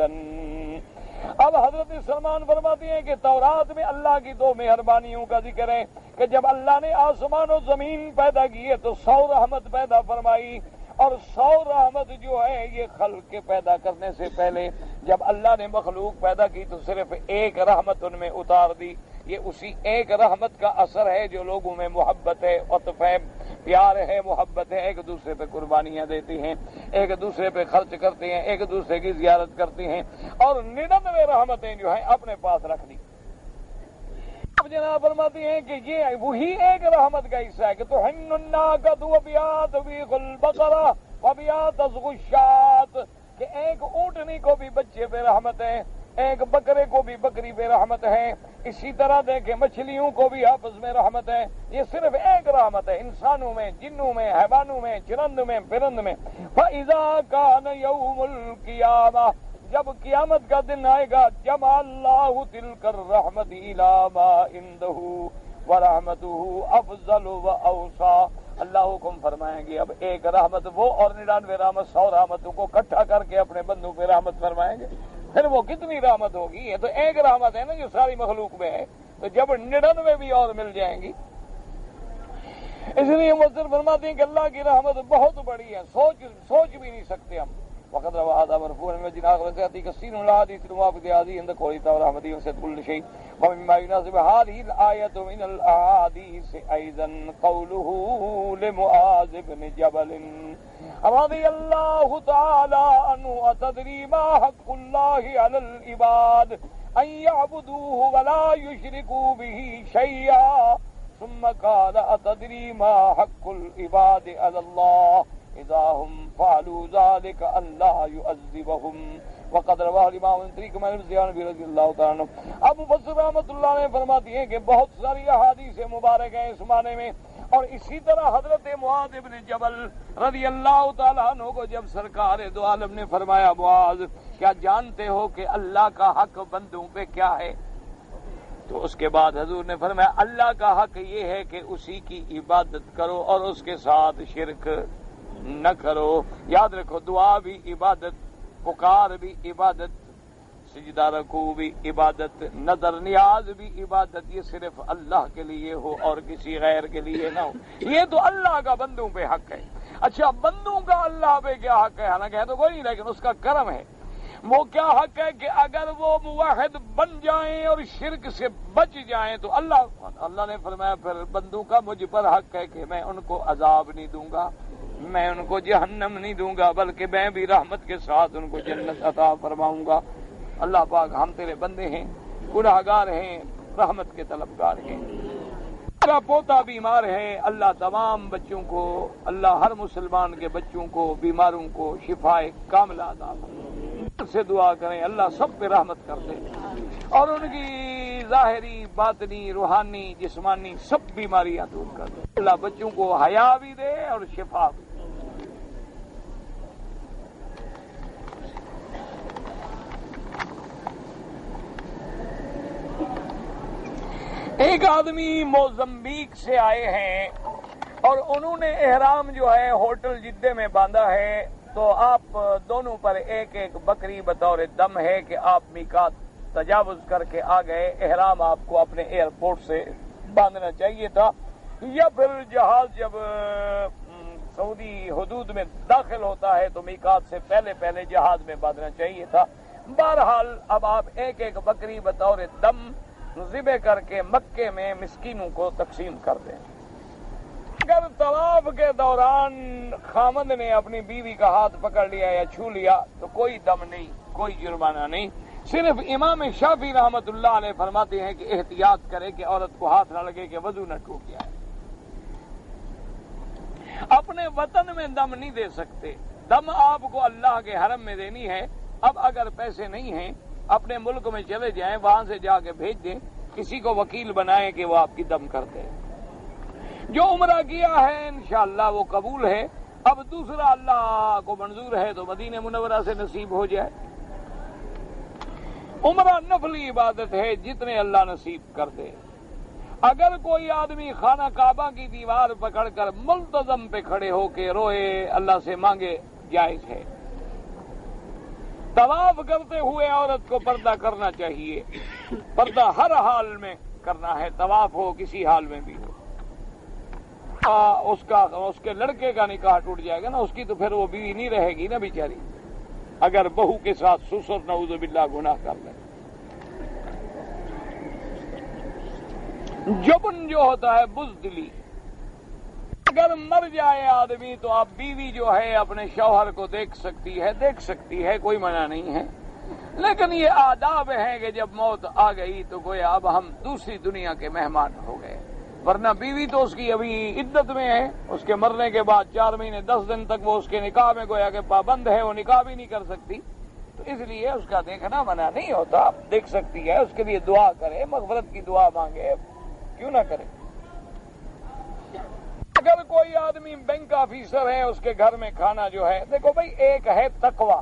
اب حضرت سلمان فرماتی ہیں کہ تورات میں اللہ کی دو مہربانیوں کا ذکر ہے کہ جب اللہ نے آسمان و زمین پیدا کیے تو 100 رحمت پیدا فرمائی، اور 100 رحمت جو ہے یہ خلق کے پیدا کرنے سے پہلے جب اللہ نے مخلوق پیدا کی تو صرف ایک رحمت ان میں اتار دی۔ یہ اسی ایک رحمت کا اثر ہے جو لوگوں میں محبت ہے، عطف ہے، پیار ہے، محبت ہے، ایک دوسرے پہ قربانیاں دیتے ہیں، ایک دوسرے پہ خرچ کرتے ہیں، ایک دوسرے کی زیارت کرتے ہیں، اور 99 رحمتیں جو ہیں اپنے پاس رکھ دی۔ اب جناب فرماتی ہیں کہ یہ وہی ایک رحمت کا حصہ ہے کہ تو ہن الناقۃ وبیات بیغ البقرہ وبیات الغشات، کہ ایک اونٹنی کو بھی بچے پہ رحمت ہے، ایک بکرے کو بھی بکری پہ رحمت ہے، اسی طرح دیکھیں مچھلیوں کو بھی آپس میں رحمت ہے۔ یہ صرف ایک رحمت ہے انسانوں میں، جنوں میں، حیوانوں میں، چرند میں، پرند میں۔ فَإِذَا كَانَ يَوْمُ الْقِيَامَةِ، جب قیامت کا دن آئے گا، جمع اللہ تلک الرحمت الی ما عنده ورحمته افضل واوسع، اللہ حکم فرمائیں گے اب ایک رحمت وہ اور 99 رحمت 100 رحمتوں کو اکٹھا کر کے اپنے بندوں پہ رحمت فرمائیں گے، پھر وہ کتنی رحمت ہوگی؟ یہ تو ایک رحمت ہے نا جو ساری مخلوق میں ہے، تو جب 99 بھی اور مل جائیں گی۔ اس لیے مفسر فرماتے ہیں کہ اللہ کی رحمت بہت بڑی ہے، سوچ بھی نہیں سکتے ہم۔ وقد روى هذا مرفوعا من وجه آخر سيأتي كثير من الأحاديث الموافقة لهذه عند قوله تعالى رحمته وسعت كل شيء، ومما يناسب هذه الآية من الأحاديث أيضا قوله لمعاذ بن جبل رضي الله تعالى عنه أتدري ما حق الله على العباد أن يعبدوه ولا يشركوا به شيئا ثم قال أتدري ما حق العباد على الله اذا هم فعلوا ذلك اللہ يعذبهم وقد رواه الامام الطریق من زیان رضی اللہ تعالیٰ عنہ۔ اب مفسر رحمۃ اللہ نے فرماتی ہیں کہ بہت ساری احادیث مبارک ہیں اس معنی میں، اور اسی طرح حضرت معاذ بن جبل رضی اللہ تعالیٰ عنہ کو جب سرکار دو عالم نے فرمایا معاذ کیا جانتے ہو کہ اللہ کا حق بندوں پہ کیا ہے؟ تو اس کے بعد حضور نے فرمایا اللہ کا حق یہ ہے کہ اسی کی عبادت کرو اور اس کے ساتھ شرک نہ کرو۔ یاد رکھو دعا بھی عبادت، پکار بھی عبادت، سجدہ رکوع بھی عبادت، نظر نیاز بھی عبادت، یہ صرف اللہ کے لیے ہو اور کسی غیر کے لیے نہ ہو۔ یہ تو اللہ کا بندوں پہ حق ہے۔ اچھا بندوں کا اللہ پہ کیا حق ہے؟ حالانکہ ہے تو کوئی نہیں، لیکن اس کا کرم ہے۔ وہ کیا حق ہے کہ اگر وہ موحد بن جائیں اور شرک سے بچ جائیں تو اللہ نے فرمایا پھر بندوں کا مجھ پر حق ہے کہ میں ان کو عذاب نہیں دوں گا، میں ان کو جہنم نہیں دوں گا، بلکہ میں بھی رحمت کے ساتھ ان کو جنت عطا فرماؤں گا۔ اللہ پاک ہم تیرے بندے ہیں، گناہگار ہیں، رحمت کے طلبگار ہیں۔ میرا پوتا بیمار ہے، اللہ تمام بچوں کو، اللہ ہر مسلمان کے بچوں کو، بیماروں کو شفائے کاملہ عطا فرمائے۔ سے دعا کریں اللہ سب پہ رحمت کر دے اور ان کی ظاہری، باطنی، روحانی، جسمانی سب بیماریاں دور کر دے۔ اللہ بچوں کو حیا بھی دے اور شفا بھی دے۔ ایک آدمی موزمبیق سے آئے ہیں اور انہوں نے احرام جو ہے ہوٹل جدہ میں باندھا ہے، تو آپ دونوں پر ایک ایک بکری بطور دم ہے کہ آپ میقات تجاوز کر کے آ گئے۔ احرام آپ کو اپنے ایئرپورٹ سے باندھنا چاہیے تھا، یا پھر جہاز جب سعودی حدود میں داخل ہوتا ہے تو میقات سے پہلے جہاز میں باندھنا چاہیے تھا۔ بہرحال اب آپ ایک ایک بکری بطور دم ذبح کر کے مکے میں مسکینوں کو تقسیم کر دیں۔ اگر طواف کے دوران خامند نے اپنی بیوی کا ہاتھ پکڑ لیا یا چھو لیا تو کوئی دم نہیں، کوئی جرمانہ نہیں۔ صرف امام شافعی رحمت اللہ علیہ فرماتے ہیں کہ احتیاط کرے کہ عورت کو ہاتھ نہ لگے کہ وضو نہ ٹوٹ جائے۔ اپنے وطن میں دم نہیں دے سکتے، دم آپ کو اللہ کے حرم میں دینی ہے۔ اب اگر پیسے نہیں ہیں اپنے ملک میں چلے جائیں، وہاں سے جا کے بھیج دیں، کسی کو وکیل بنائیں کہ وہ آپ کی دم کر دے۔ جو عمرہ کیا ہے انشاءاللہ وہ قبول ہے، اب دوسرا اللہ کو منظور ہے تو مدینہ منورہ سے نصیب ہو جائے۔ عمرہ نفلی عبادت ہے، جتنے اللہ نصیب کر دے۔ اگر کوئی آدمی خانہ کعبہ کی دیوار پکڑ کر ملتزم پہ کھڑے ہو کے روئے، اللہ سے مانگے، جائز ہے۔ طواف کرتے ہوئے عورت کو پردہ کرنا چاہیے، پردہ ہر حال میں کرنا ہے، طواف ہو کسی حال میں بھی ہو۔ اس کے لڑکے کا نکاح ٹوٹ جائے گا نا، اس کی تو پھر وہ بیوی نہیں رہے گی نا بیچاری، اگر بہو کے ساتھ سسر نعوذ باللہ گناہ کر لے۔ جبن جو ہوتا ہے بزدلی، اگر مر جائے آدمی تو آپ بیوی جو ہے اپنے شوہر کو دیکھ سکتی ہے، کوئی منع نہیں ہے، لیکن یہ آداب ہیں کہ جب موت آ گئی تو گویا اب ہم دوسری دنیا کے مہمان ہو گئے، ورنہ بیوی تو اس کی ابھی عدت میں ہے، اس کے مرنے کے بعد 4 مہینے 10 دن تک وہ اس کے نکاح میں گویا کہ پابند ہے، وہ نکاح بھی نہیں کر سکتی، تو اس لیے اس کا دیکھنا منع نہیں ہوتا، دیکھ سکتی ہے، اس کے لیے دعا کرے، مغفرت کی دعا مانگے، کیوں نہ کرے۔ اگر کوئی آدمی بینک آفیسر ہے، اس کے گھر میں کھانا جو ہے، دیکھو بھائی، ایک ہے تقوی،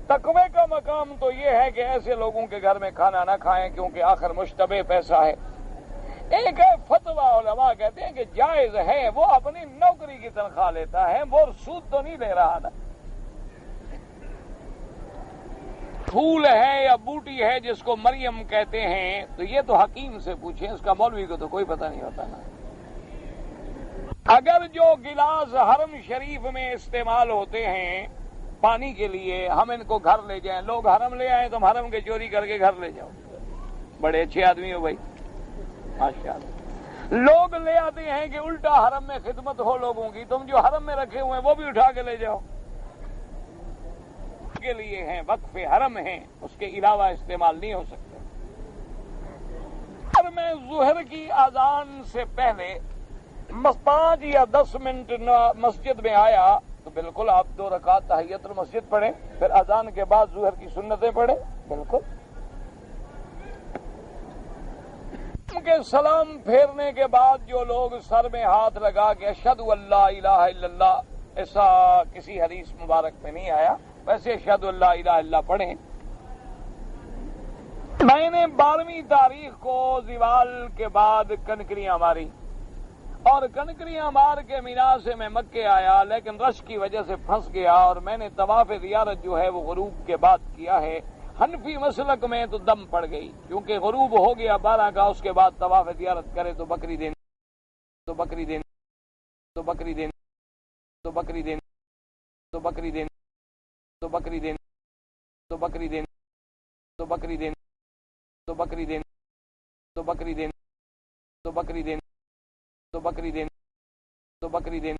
تقوی کا مقام تو یہ ہے کہ ایسے لوگوں کے گھر میں کھانا نہ کھائیں کیونکہ آخر مشتبہ پیسہ ہے۔ ایک ہے فتویٰ، علماء کہتے ہیں کہ جائز ہے، وہ اپنی نوکری کی تنخواہ لیتا ہے، وہ سود تو نہیں لے رہا نا۔ پھول ہے یا بوٹی ہے جس کو مریم کہتے ہیں، تو یہ تو حکیم سے پوچھیں، اس کا مولوی کو تو کوئی پتہ نہیں ہوتا نا۔ اگر جو گلاس حرم شریف میں استعمال ہوتے ہیں پانی کے لیے، ہم ان کو گھر لے جائیں، لوگ حرم لے آئیں، تم حرم کے چوری کر کے گھر لے جاؤ، بڑے اچھے آدمی ہو بھائی، ماشاءاللہ۔ لوگ لے آتے ہیں کہ الٹا حرم میں خدمت ہو لوگوں کی، تم جو حرم میں رکھے ہوئے ہیں وہ بھی اٹھا کے لے جاؤ، کے لیے ہیں، وقف حرم ہیں، اس کے علاوہ استعمال نہیں ہو سکتے۔ اگر میں ظہر کی اذان سے پہلے 5 یا 10 منٹ مسجد میں آیا تو بالکل آپ 2 رکعت تحیت المسجد پڑھیں، پھر اذان کے بعد ظہر کی سنتیں پڑھیں، بالکل۔ کے سلام پھیرنے کے بعد جو لوگ سر میں ہاتھ لگا کے اشہد ان لا الہ الا اللہ، ایسا کسی حدیث مبارک میں نہیں آیا، ویسے اشہد ان لا الہ الا اللہ پڑھیں۔ میں نے 12ویں تاریخ کو زوال کے بعد کنکریاں ماری اور کنکریاں مار کے مینا سے میں مکے آیا، لیکن رش کی وجہ سے پھنس گیا، اور میں نے طواف زیارت جو ہے وہ غروب کے بعد کیا ہے۔ حنفی مسلک میں تو دم پڑ گئی، کیونکہ غروب ہو گیا 12 کا، اس کے بعد طواف زیارت کرے تو بکری دین تو بکری دین تو بکری دین تو بکری دین تو بکری دین تو بکری دین تو بکری دین تو بکری دین تو بکری دین تو بکری دین تو بکری دین تو بکری دین تو بکری دین